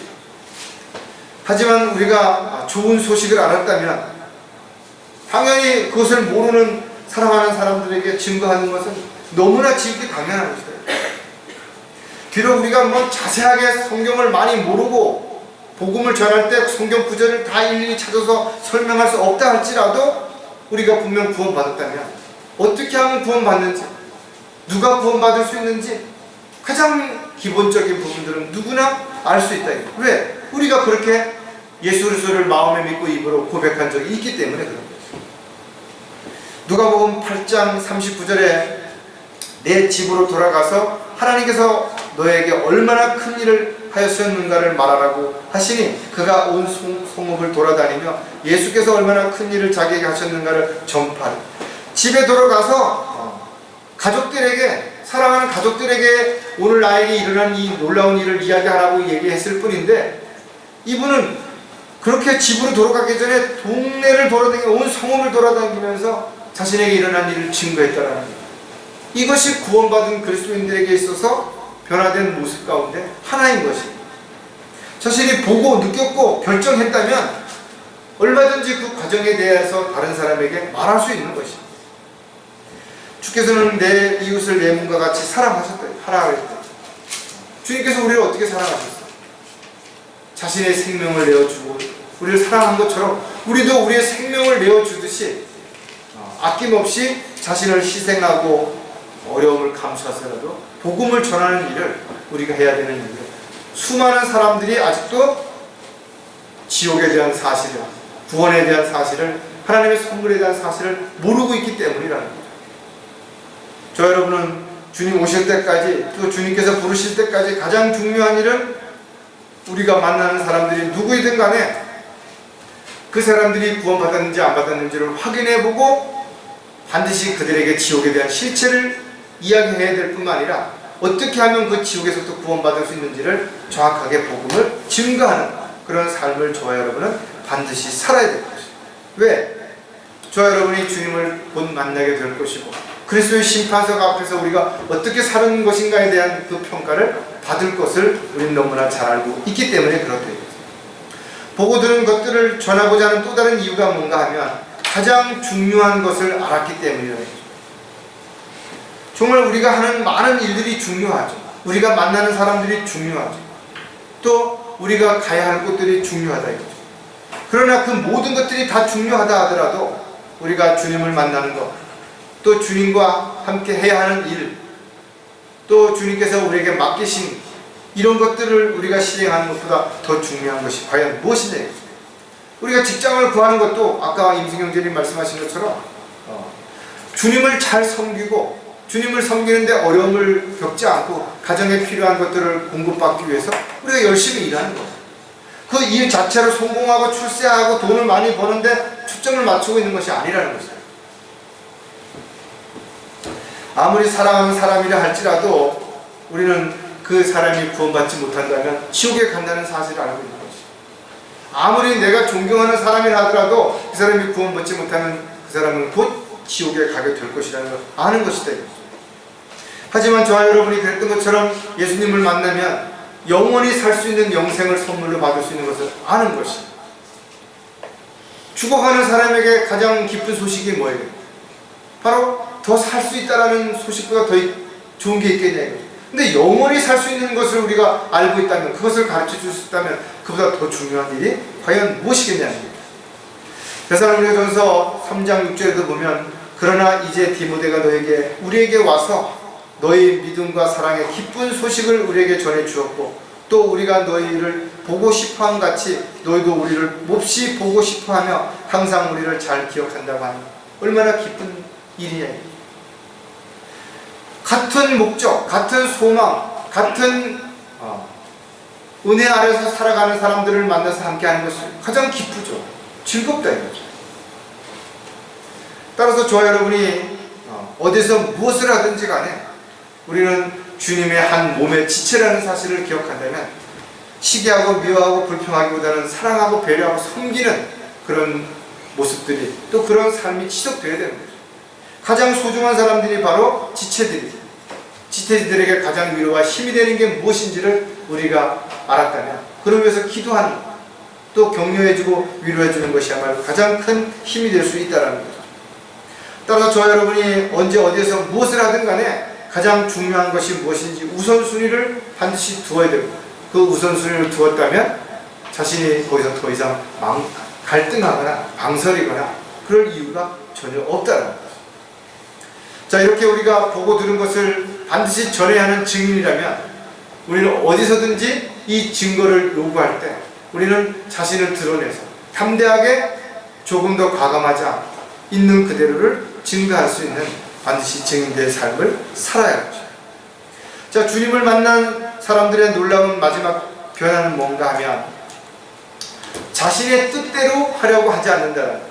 하지만 우리가 좋은 소식을 알았다면 당연히 그것을 모르는 사랑하는 사람들에게 증거하는 것은 너무나 지극히 당연한 것이다. 비록 우리가 뭐 자세하게 성경을 많이 모르고 복음을 전할 때 성경 구절을 다 일일이 찾아서 설명할 수 없다 할지라도, 우리가 분명 구원받았다면 어떻게 하면 구원받는지, 누가 구원받을 수 있는지 가장 기본적인 부분들은 누구나 알 수 있다. 왜? 우리가 그렇게 예수 그리스도를 마음에 믿고 입으로 고백한 적이 있기 때문에 그런 거죠. 누가복음 8장 39절에 내 집으로 돌아가서 하나님께서 너에게 얼마나 큰 일을 하였었는가를 말하라고 하시니, 그가 온 성읍을 돌아다니며 예수께서 얼마나 큰 일을 자기에게 하셨는가를 전파하라. 집에 돌아가서 가족들에게, 사랑하는 가족들에게 오늘 나에게 일어난 이 놀라운 일을 이야기하라고 얘기했을 뿐인데, 이분은 그렇게 집으로 돌아가기 전에 동네를 돌아다니며 온 성읍을 돌아다니면서 자신에게 일어난 일을 증거했다라는 거예요. 이것이 구원받은 그리스도인들에게 있어서 변화된 모습 가운데 하나인 것입니다. 자신이 보고 느꼈고 결정했다면 얼마든지 그 과정에 대해서 다른 사람에게 말할 수 있는 것입니다. 주께서는 내 이웃을 내 몸과 같이 사랑하셨다. 주님께서 우리를 어떻게 사랑하셨어요? 자신의 생명을 내어주고 우리를 사랑한 것처럼 우리도 우리의 생명을 내어주듯이 아낌없이 자신을 희생하고 어려움을 감수하서라도 복음을 전하는 일을 우리가 해야 되는 일이에요. 수많은 사람들이 아직도 지옥에 대한 사실을, 구원에 대한 사실을, 하나님의 선물에 대한 사실을 모르고 있기 때문이라는 거죠. 저 여러분은 주님 오실 때까지, 또 주님께서 부르실 때까지 가장 중요한 일은 우리가 만나는 사람들이 누구이든 간에 그 사람들이 구원받았는지 안 받았는지를 확인해보고 반드시 그들에게 지옥에 대한 실체를 이야기해야 될 뿐만 아니라 어떻게 하면 그 지옥에서부터 구원받을 수 있는지를 정확하게 복음을 증거하는 그런 삶을 저와 여러분은 반드시 살아야 될 것입니다. 왜? 저와 여러분이 주님을 곧 만나게 될 것이고 그리스도의 심판석 앞에서 우리가 어떻게 사는 것인가에 대한 그 평가를 받을 것을 우리는 너무나 잘 알고 있기 때문에 그렇다. 보고 들은 것들을 전하고자 하는 또 다른 이유가 뭔가 하면 가장 중요한 것을 알았기 때문이라는 거죠. 정말 우리가 하는 많은 일들이 중요하죠. 우리가 만나는 사람들이 중요하죠. 또 우리가 가야 할 곳들이 중요하다 이거죠. 그러나 그 모든 것들이 다 중요하다 하더라도 우리가 주님을 만나는 것, 또 주님과 함께 해야 하는 일, 또 주님께서 우리에게 맡기신 이런 것들을 우리가 실행하는 것보다 더 중요한 것이 과연 무엇이냐 이거죠. 우리가 직장을 구하는 것도 아까 임승경제님 말씀하신 것처럼 주님을 잘 섬기고 주님을 섬기는데 어려움을 겪지 않고 가정에 필요한 것들을 공급받기 위해서 우리가 열심히 일하는 거예요. 그 일 자체로 성공하고 출세하고 돈을 많이 버는데 초점을 맞추고 있는 것이 아니라는 것이에요. 아무리 사랑하는 사람이라 할지라도 우리는 그 사람이 구원받지 못한다면 지옥에 간다는 사실을 알고 있는 것이죠. 아무리 내가 존경하는 사람이라 하더라도 그 사람이 구원받지 못하면 그 사람은 곧 지옥에 가게 될 것이라는 걸 아는 것이다. 하지만 저와 여러분이 그랬던 것처럼 예수님을 만나면 영원히 살 수 있는 영생을 선물로 받을 수 있는 것을 아는 것이, 죽어가는 사람에게 가장 기쁜 소식이 뭐예요? 바로 더 살 수 있다는 소식보다 더 좋은 게 있겠냐. 근데 영원히 살 수 있는 것을 우리가 알고 있다면, 그것을 가르쳐 줄 수 있다면 그보다 더 중요한 일이 과연 무엇이겠냐는 거예요. 데살로니가전서 3장 6절에도 보면, 그러나 이제 디모데가 너에게 우리에게 와서 너희 믿음과 사랑의 기쁜 소식을 우리에게 전해 주었고, 또 우리가 너희를 보고 싶어함 같이 너희도 우리를 몹시 보고 싶어하며 항상 우리를 잘 기억한다고 하니 얼마나 기쁜 일이냐. 같은 목적, 같은 소망, 같은 은혜 아래서 살아가는 사람들을 만나서 함께하는 것이 가장 기쁘죠. 즐겁다 이거죠. 따라서 저와 여러분이 어디서 무엇을 하든지 간에 우리는 주님의 한 몸의 지체라는 사실을 기억한다면 시기하고 미워하고 불평하기보다는 사랑하고 배려하고 섬기는 그런 모습들이, 또 그런 삶이 지속되어야 되는 거죠. 가장 소중한 사람들이 바로 지체들에게 가장 위로와 힘이 되는 게 무엇인지를 우리가 알았다면, 그러면서 기도하는, 또 격려해주고 위로해주는 것이야말로 가장 큰 힘이 될 수 있다는 거죠. 따라서 저와 여러분이 언제 어디에서 무엇을 하든 간에 가장 중요한 것이 무엇인지 우선순위를 반드시 두어야 됩니다. 그 우선순위를 두었다면 자신이 거기서 더 이상 갈등하거나 망설이거나 그럴 이유가 전혀 없다는 거죠. 자, 이렇게 우리가 보고 들은 것을 반드시 전해야 하는 증인이라면 우리는 어디서든지 이 증거를 요구할 때 우리는 자신을 드러내서 담대하게 조금 더 과감하지 않고 있는 그대로를 증거할 수 있는 반드시 증인된 삶을 살아야 하죠. 자, 주님을 만난 사람들의 놀라운 마지막 변화는 뭔가 하면 자신의 뜻대로 하려고 하지 않는다는 거죠.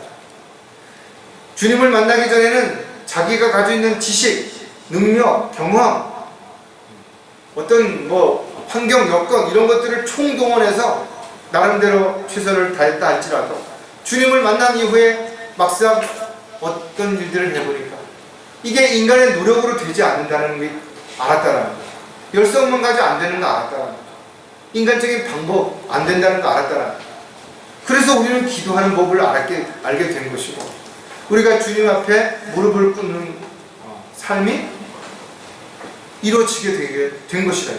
주님을 만나기 전에는 자기가 가지고 있는 지식, 능력, 경험, 어떤 환경, 여건 이런 것들을 총동원해서 나름대로 최선을 다했다 할지라도 주님을 만난 이후에 막상 어떤 일들을 해보니까 이게 인간의 노력으로 되지 않는다는 걸 알았다는 거죠. 열성만 가지고 안 되는 거 알았다는 거죠. 인간적인 방법 안 된다는 거 알았다는 거죠. 그래서 우리는 기도하는 법을 알게 된 것이고, 우리가 주님 앞에 무릎을 꿇는 삶이 이루어지게 된 것이다.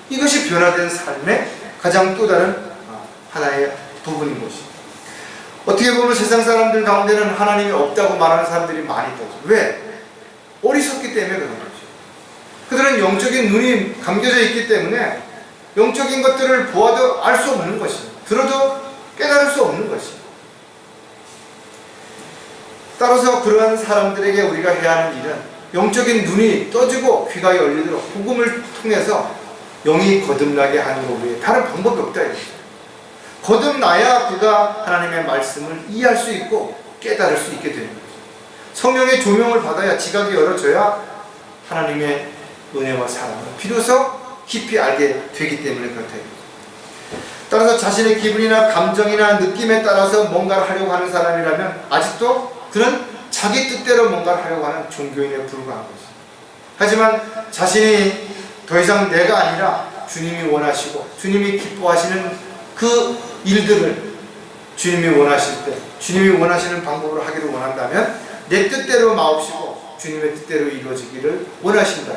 이것이 변화된 삶의 가장 또 다른 하나의 부분인 것입니다. 어떻게 보면 세상 사람들 가운데는 하나님이 없다고 말하는 사람들이 많이 있다죠. 왜? 어리석기 때문에 그런 거죠. 그들은 영적인 눈이 감겨져 있기 때문에 영적인 것들을 보아도 알 수 없는 것입니다. 들어도 깨달을 수 없는 것입니다. 따라서 그러한 사람들에게 우리가 해야 하는 일은 영적인 눈이 떠지고 귀가 열리도록 복음을 통해서 영이 거듭나게 하는 것 외에 다른 방법이 없다 이거죠. 거듭나야 그가 하나님의 말씀을 이해할 수 있고 깨달을 수 있게 되는 거죠. 성령의 조명을 받아야 지각이 열어져야 하나님의 은혜와 사랑을 비로소 깊이 알게 되기 때문에 그렇다. 따라서 자신의 기분이나 감정이나 느낌에 따라서 뭔가를 하려고 하는 사람이라면 아직도 그는 자기 뜻대로 뭔가를 하려고 하는 종교인에 불과한 것입니다. 하지만 자신이 더 이상 내가 아니라 주님이 원하시고 주님이 기뻐하시는 그 일들을 주님이 원하실 때 주님이 원하시는 방법으로 하기를 원한다면 내 뜻대로 마옵시고 주님의 뜻대로 이루어지기를 원하신다.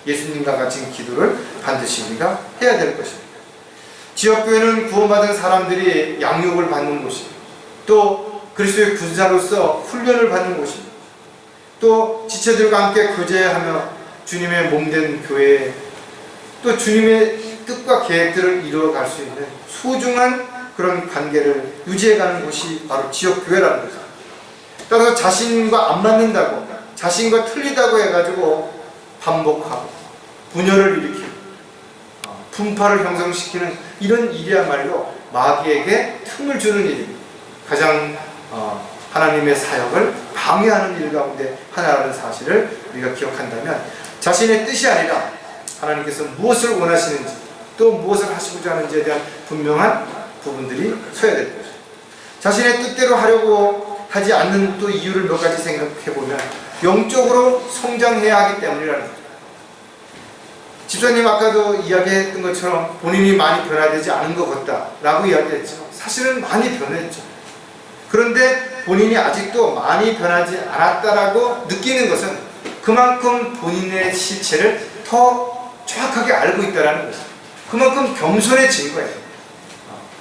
예수님과 같이 기도를 반드시 우리가 해야 될 것입니다. 지역교회는 구원받은 사람들이 양육을 받는 곳입니다. 또 그리스도의 군사로서 훈련을 받는 곳입니다. 또 지체들과 함께 교제하며 주님의 몸된 교회에 또 주님의 뜻과 계획들을 이루어갈 수 있는 소중한 그런 관계를 유지해가는 곳이 바로 지역교회라는 거죠. 따라서 자신과 안 맞는다고, 자신과 틀리다고 해가지고 반복하고 분열을 일으키고 분파를 형성시키는 이런 일이야말로 마귀에게 틈을 주는 일입니다. 가장 하나님의 사역을 방해하는 일 가운데 하나라는 사실을 우리가 기억한다면 자신의 뜻이 아니라 하나님께서 무엇을 원하시는지 또 무엇을 하시고자 하는지에 대한 분명한 부분들이 서야 될 것이죠. 자신의 뜻대로 하려고 하지 않는 또 이유를 몇 가지 생각해 보면 영적으로 성장해야 하기 때문이라는 거죠. 집사님 아까도 이야기했던 것처럼 본인이 많이 변화되지 않은 것 같다라고 이야기했죠. 사실은 많이 변했죠. 그런데 본인이 아직도 많이 변하지 않았다라고 느끼는 것은 그만큼 본인의 실체를 더 정확하게 알고 있다는 거죠. 그만큼 겸손해진 거예요.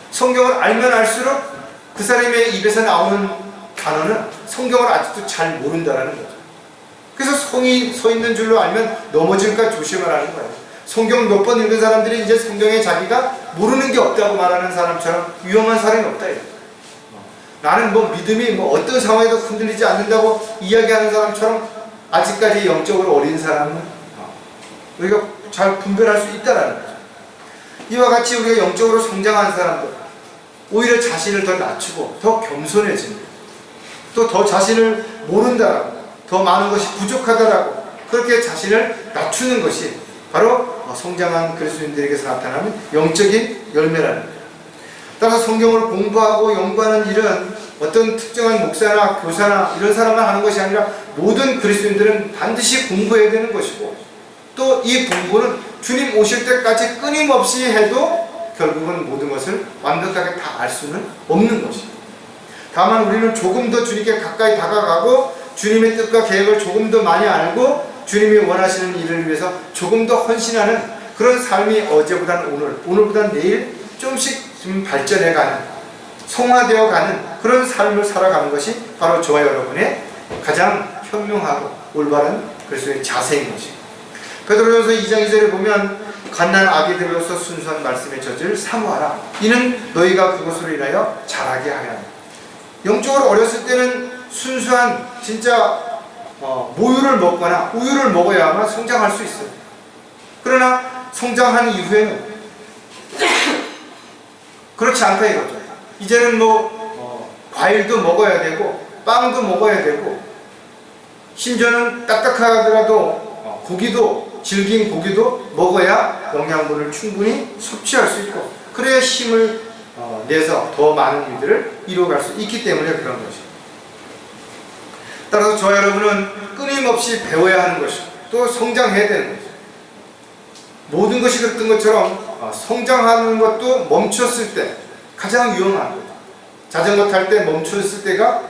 성경을 알면 알수록 그 사람의 입에서 나오는 단어는 성경을 아직도 잘 모른다는 거죠. 그래서 성이 서 있는 줄로 알면 넘어질까 조심하라는 거예요. 성경 몇 번 읽은 사람들이 이제 성경에 자기가 모르는 게 없다고 말하는 사람처럼 위험한 사람이 없다. 나는 믿음이 어떤 상황에도 흔들리지 않는다고 이야기하는 사람처럼 아직까지 영적으로 어린 사람은 우리가 잘 분별할 수 있다는 거죠. 이와 같이 우리가 영적으로 성장한 사람들 오히려 자신을 더 낮추고 더 겸손해집니다. 또 더 자신을 모른다라고, 더 많은 것이 부족하다라고 그렇게 자신을 낮추는 것이 바로 성장한 그리스도인들에게서 나타나는 영적인 열매라는 거예요. 따라서 성경을 공부하고 연구하는 일은 어떤 특정한 목사나 교사나 이런 사람만 하는 것이 아니라 모든 그리스도인들은 반드시 공부해야 되는 것이고 또 이 공부는 주님 오실 때까지 끊임없이 해도 결국은 모든 것을 완벽하게 다 알 수는 없는 것입니다. 다만 우리는 조금 더 주님께 가까이 다가가고 주님의 뜻과 계획을 조금 더 많이 알고 주님이 원하시는 일을 위해서 조금 더 헌신하는 그런 삶이 어제보다는 오늘보다는 내일 조금씩 좀 발전해가는, 성화되어가는 그런 삶을 살아가는 것이 바로 저와 여러분의 가장 현명하고 올바른 그리스도의 자세인 것입니다. 베드로전서 2장 2절에 보면 갓난 아기들로서 순수한 말씀의 젖을 사모하라. 이는 너희가 그것으로 인하여 자라게 하려 합니다. 영적으로 어렸을 때는 순수한 진짜 모유를 먹거나 우유를 먹어야만 성장할 수 있어요. 그러나 성장한 이후에는 그렇지 않다 이거죠. 이제는 과일도 먹어야 되고 빵도 먹어야 되고 심지어는 딱딱하더라도 고기도 질긴 고기도 먹어야 영양분을 충분히 섭취할 수 있고 그래야 힘을 내서 더 많은 일들을 이루어갈 수 있기 때문에 그런 것입니다. 따라서 저와 여러분은 끊임없이 배워야 하는 것이고 또 성장해야 되는 것이죠. 모든 것이 그랬던 것처럼 성장하는 것도 멈췄을 때 가장 위험한 거죠. 자전거 탈 때 멈췄을 때가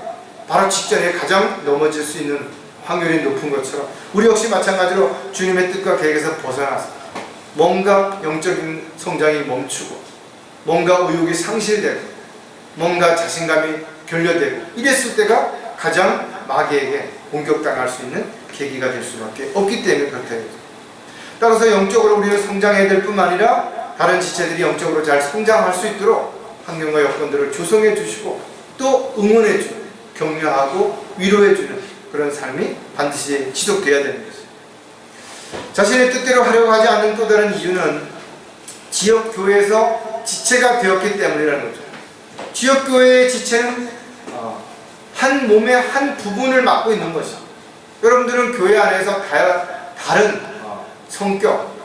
바로 직전에 가장 넘어질 수 있는 확률이 높은 것처럼 우리 역시 마찬가지로 주님의 뜻과 계획에서 벗어나서 뭔가 영적인 성장이 멈추고 뭔가 의욕이 상실되고 뭔가 자신감이 결여되고 이랬을 때가 가장 마귀에게 공격당할 수 있는 계기가 될 수밖에 없기 때문에 그렇다. 따라서 영적으로 우리는 성장해야 될 뿐만 아니라 다른 지체들이 영적으로 잘 성장할 수 있도록 환경과 여건들을 조성해 주시고 또 응원해 주고 격려하고 위로해 주는 그런 삶이 반드시 지속돼야 되는 것입니다. 자신의 뜻대로 하려고 하지 않는 또 다른 이유는 지역교회에서 지체가 되었기 때문이라는 거죠. 지역교회의 지체는 한 몸의 한 부분을 맡고 있는 것이죠. 여러분들은 교회 안에서 다른 성격,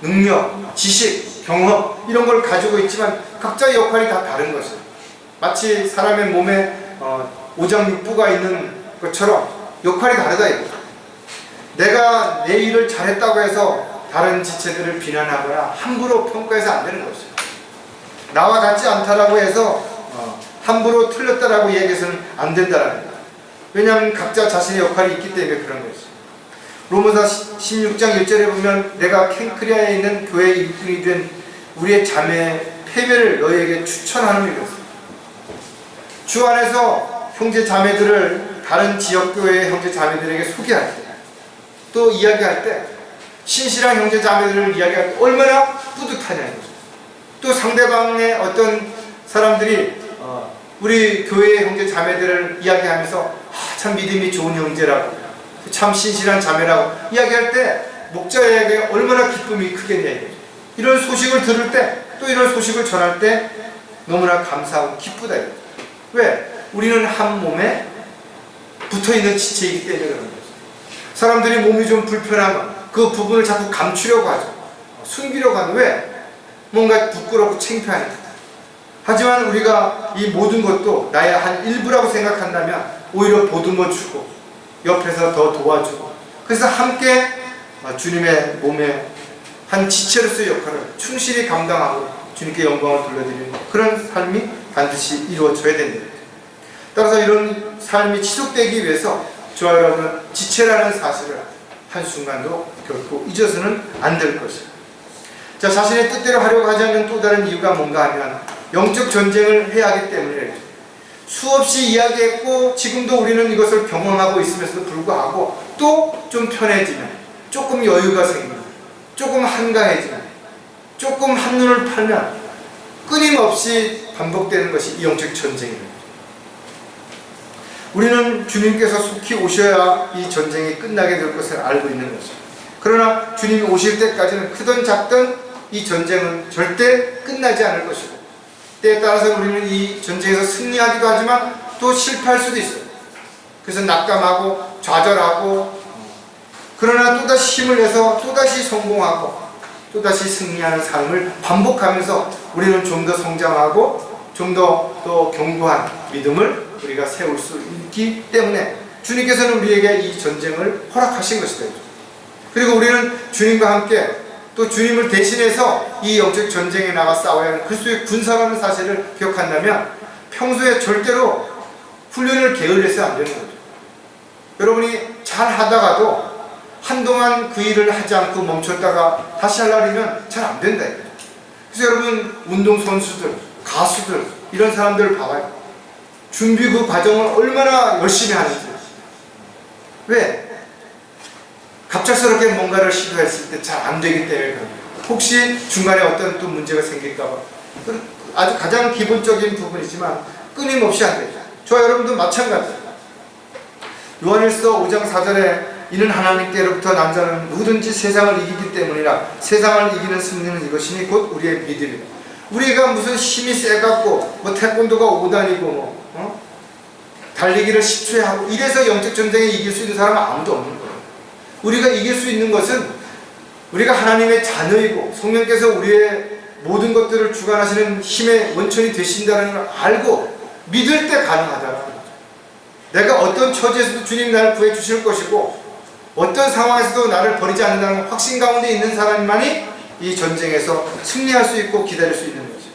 능력, 지식, 경험 이런 걸 가지고 있지만 각자의 역할이 다 다른 것이죠. 마치 사람의 몸에 오장육부가 있는 것처럼 역할이 다르다 이거죠. 내가 내 일을 잘했다고 해서 다른 지체들을 비난하거나 함부로 평가해서 안 되는 것이죠. 나와 같지 않다라고 해서 함부로 틀렸다라고 얘기해서는 안 된다라는 거예요. 왜냐하면 각자 자신의 역할이 있기 때문에 그런 것이죠. 로마서 16장 1절에 보면 내가 켄크리아에 있는 교회 일꾼이 된 우리의 자매 페베를 너희에게 추천하는 이랬어요. 주 안에서 형제 자매들을 다른 지역교회의 형제 자매들에게 소개할 때, 또 이야기할 때, 신실한 형제 자매들을 이야기할 때 얼마나 뿌듯하냐는 거죠. 또 상대방의 어떤 사람들이 우리 교회의 형제 자매들을 이야기하면서 참 믿음이 좋은 형제라고, 참 신실한 자매라고 이야기할 때 목자에게 얼마나 기쁨이 크겠냐. 이런 소식을 들을 때, 또 이런 소식을 전할 때 너무나 감사하고 기쁘다. 왜? 우리는 한 몸에 붙어있는 지체이기 때문에 그런 거죠. 사람들이 몸이 좀 불편하면 그 부분을 자꾸 감추려고 하죠. 숨기려고 하는, 왜? 뭔가 부끄럽고 창피하니까. 하지만 우리가 이 모든 것도 나의 한 일부라고 생각한다면 오히려 보듬어 주고 옆에서 더 도와주고, 그래서 함께 주님의 몸에 한 지체로서의 역할을 충실히 감당하고 주님께 영광을 돌려드리는 그런 삶이 반드시 이루어져야 된다. 따라서 이런 삶이 지속되기 위해서 저와 여러분은 지체라는 사실을 한순간도 결코 잊어서는 안 될 것이에요. 자, 자신의 뜻대로 하려고 하지 않는 또 다른 이유가 뭔가 하면 영적 전쟁을 해야 하기 때문이에요. 수없이 이야기했고 지금도 우리는 이것을 경험하고 있음에도 불구하고 또 좀 편해지면, 조금 여유가 생기면, 조금 한가해지면, 조금 한눈을 팔면 끊임없이 반복되는 것이 이 영적 전쟁입니다. 우리는 주님께서 속히 오셔야 이 전쟁이 끝나게 될 것을 알고 있는 것이죠. 그러나 주님이 오실 때까지는 크든 작든 이 전쟁은 절대 끝나지 않을 것이고, 때에 따라서 우리는 이 전쟁에서 승리하기도 하지만 또 실패할 수도 있어요. 그래서 낙담하고 좌절하고, 그러나 또다시 힘을 내서 또다시 성공하고 또다시 승리하는 삶을 반복하면서 우리는 좀 더 성장하고 좀 더 견고한 믿음을 우리가 세울 수 있기 때문에 주님께서는 우리에게 이 전쟁을 허락하신 것이다. 그리고 우리는 주님과 함께 또 주님을 대신해서 이 영적 전쟁에 나가 싸워야 하는 그리스도의 군사라는 사실을 기억한다면 평소에 절대로 훈련을 게을러서 안 되는 거죠. 여러분이 잘 하다가도 한동안 그 일을 하지 않고 멈췄다가 다시 하려면 잘 안 된다. 그래서 여러분, 운동선수들, 가수들, 이런 사람들을 봐봐요. 준비 그 과정을 얼마나 열심히 하는지. 왜? 갑작스럽게 뭔가를 시도했을 때 잘 안 되기 때문에 그런 거예요. 혹시 중간에 어떤 또 문제가 생길까봐. 아주 가장 기본적인 부분이지만 끊임없이 안 되죠. 저와 여러분도 마찬가지예요. 요한일서 5장 4절에 이는 하나님께로부터 난 자는 누구든지 세상을 이기기 때문이라. 세상을 이기는 승리는 이것이니 곧 우리의 믿음이다. 우리가 무슨 힘이 세갖고 뭐 태권도가 5단이고 달리기를 10초에 하고 이래서 영적 전쟁에 이길 수 있는 사람은 아무도 없는 거예요. 우리가 이길 수 있는 것은 우리가 하나님의 자녀이고 성령께서 우리의 모든 것들을 주관하시는 힘의 원천이 되신다는 걸 알고 믿을 때 가능하다는 거죠. 내가 어떤 처지에서도 주님 나를 구해 주실 것이고 어떤 상황에서도 나를 버리지 않는다는 확신 가운데 있는 사람만이 이 전쟁에서 승리할 수 있고 기다릴 수 있는 거죠.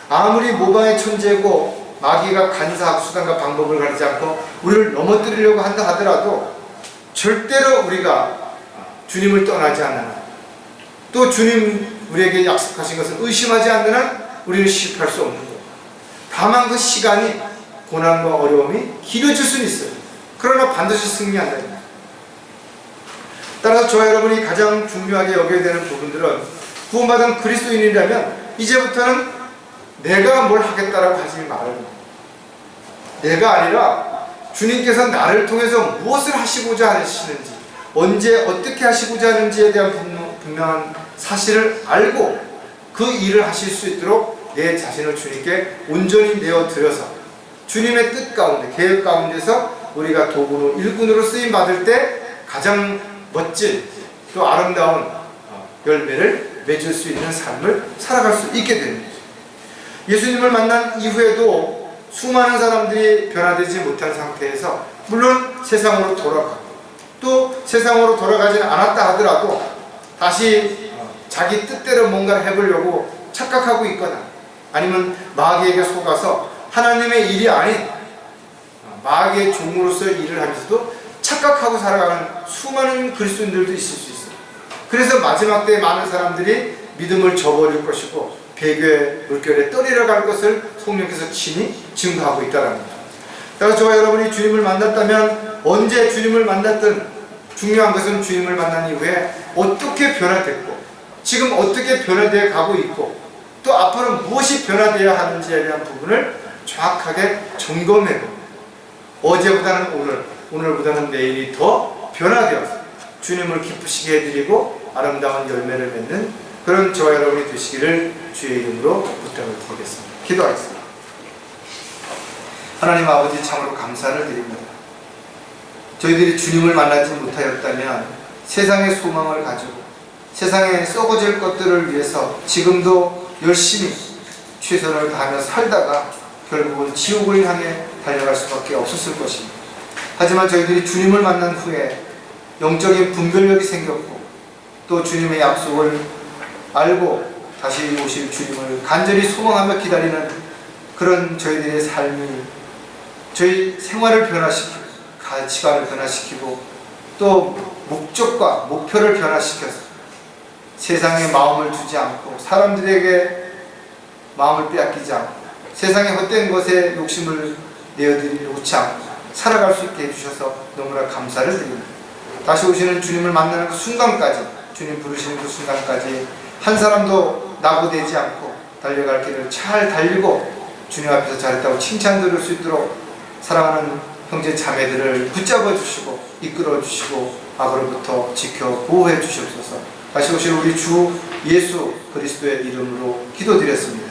아무리 모방의 천재고 마귀가 간사하고 수단과 방법을 가리지 않고 우리를 넘어뜨리려고 한다 하더라도 절대로 우리가 주님을 떠나지 않는 한, 또 주님 우리에게 약속하신 것을 의심하지 않는 한 우리는 실패할 수 없는 거예요. 다만 그 시간이 고난과 어려움이 길어질 수는 있어요. 그러나 반드시 승리한다. 따라서 저와 여러분이 가장 중요하게 여겨야 되는 부분들은 구원받은 그리스도인이라면 이제부터는 내가 뭘 하겠다라고 하지 말아요. 내가 아니라 주님께서 나를 통해서 무엇을 하시고자 하시는지, 언제 어떻게 하시고자 하는지에 대한 분명한 사실을 알고 그 일을 하실 수 있도록 내 자신을 주님께 온전히 내어드려서 주님의 뜻 가운데, 계획 가운데서 우리가 도구로, 일꾼으로 쓰임받을 때 가장 멋진 또 아름다운 열매를 맺을 수 있는 삶을 살아갈 수 있게 되는 거죠. 예수님을 만난 이후에도 수많은 사람들이 변화되지 못한 상태에서 물론 세상으로 돌아가고 또 세상으로 돌아가지는 않았다 하더라도 다시 자기 뜻대로 뭔가를 해보려고 착각하고 있거나 아니면 마귀에게 속아서 하나님의 일이 아닌 마귀의 종으로서 일을 하면서도 착각하고 살아가는 수많은 그리스도인들도 있을 수 있어요. 그래서 마지막 때에 많은 사람들이 믿음을 저버릴 것이고 배교의 물결에 떠내려 갈 것을 성령께서 친히 증거하고 있다는 겁니다. 그래서 저와 여러분이 주님을 만났다면 언제 주님을 만났든 중요한 것은 주님을 만난 이후에 어떻게 변화됐고 지금 어떻게 변화되어 가고 있고 또 앞으로 무엇이 변화되어야 하는지에 대한 부분을 정확하게 점검해보고 어제보다는 오늘보다는 내일이 더 변화되어서 주님을 기쁘시게 해드리고 아름다운 열매를 맺는 그런 저와 여러분이 되시기를 주의 이름으로 부탁을 드리겠습니다. 기도하겠습니다. 하나님 아버지 참으로 감사를 드립니다. 저희들이 주님을 만나지 못하였다면 세상의 소망을 가지고 세상에 썩어질 것들을 위해서 지금도 열심히 최선을 다하며 살다가 결국은 지옥을 향해 달려갈 수밖에 없었을 것입니다. 하지만 저희들이 주님을 만난 후에 영적인 분별력이 생겼고 또 주님의 약속을 알고 다시 오실 주님을 간절히 소망하며 기다리는 그런 저희들의 삶이 저희 생활을 변화시키고 가치관을 변화시키고 또 목적과 목표를 변화시켜서 세상에 마음을 두지 않고 사람들에게 마음을 빼앗기지 않고 세상의 헛된 것에 욕심을 내어놓지 않고 살아갈 수 있게 해주셔서 너무나 감사를 드립니다. 다시 오시는 주님을 만나는 그 순간까지 주님 부르시는 그 순간까지 한 사람도 낙오되지 않고 달려갈 길을 잘 달리고 주님 앞에서 잘했다고 칭찬 들을 수 있도록 사랑하는 형제 자매들을 붙잡아 주시고 이끌어 주시고 악으로부터 지켜 보호해 주시옵소서. 다시 오실 우리 주 예수 그리스도의 이름으로 기도드렸습니다.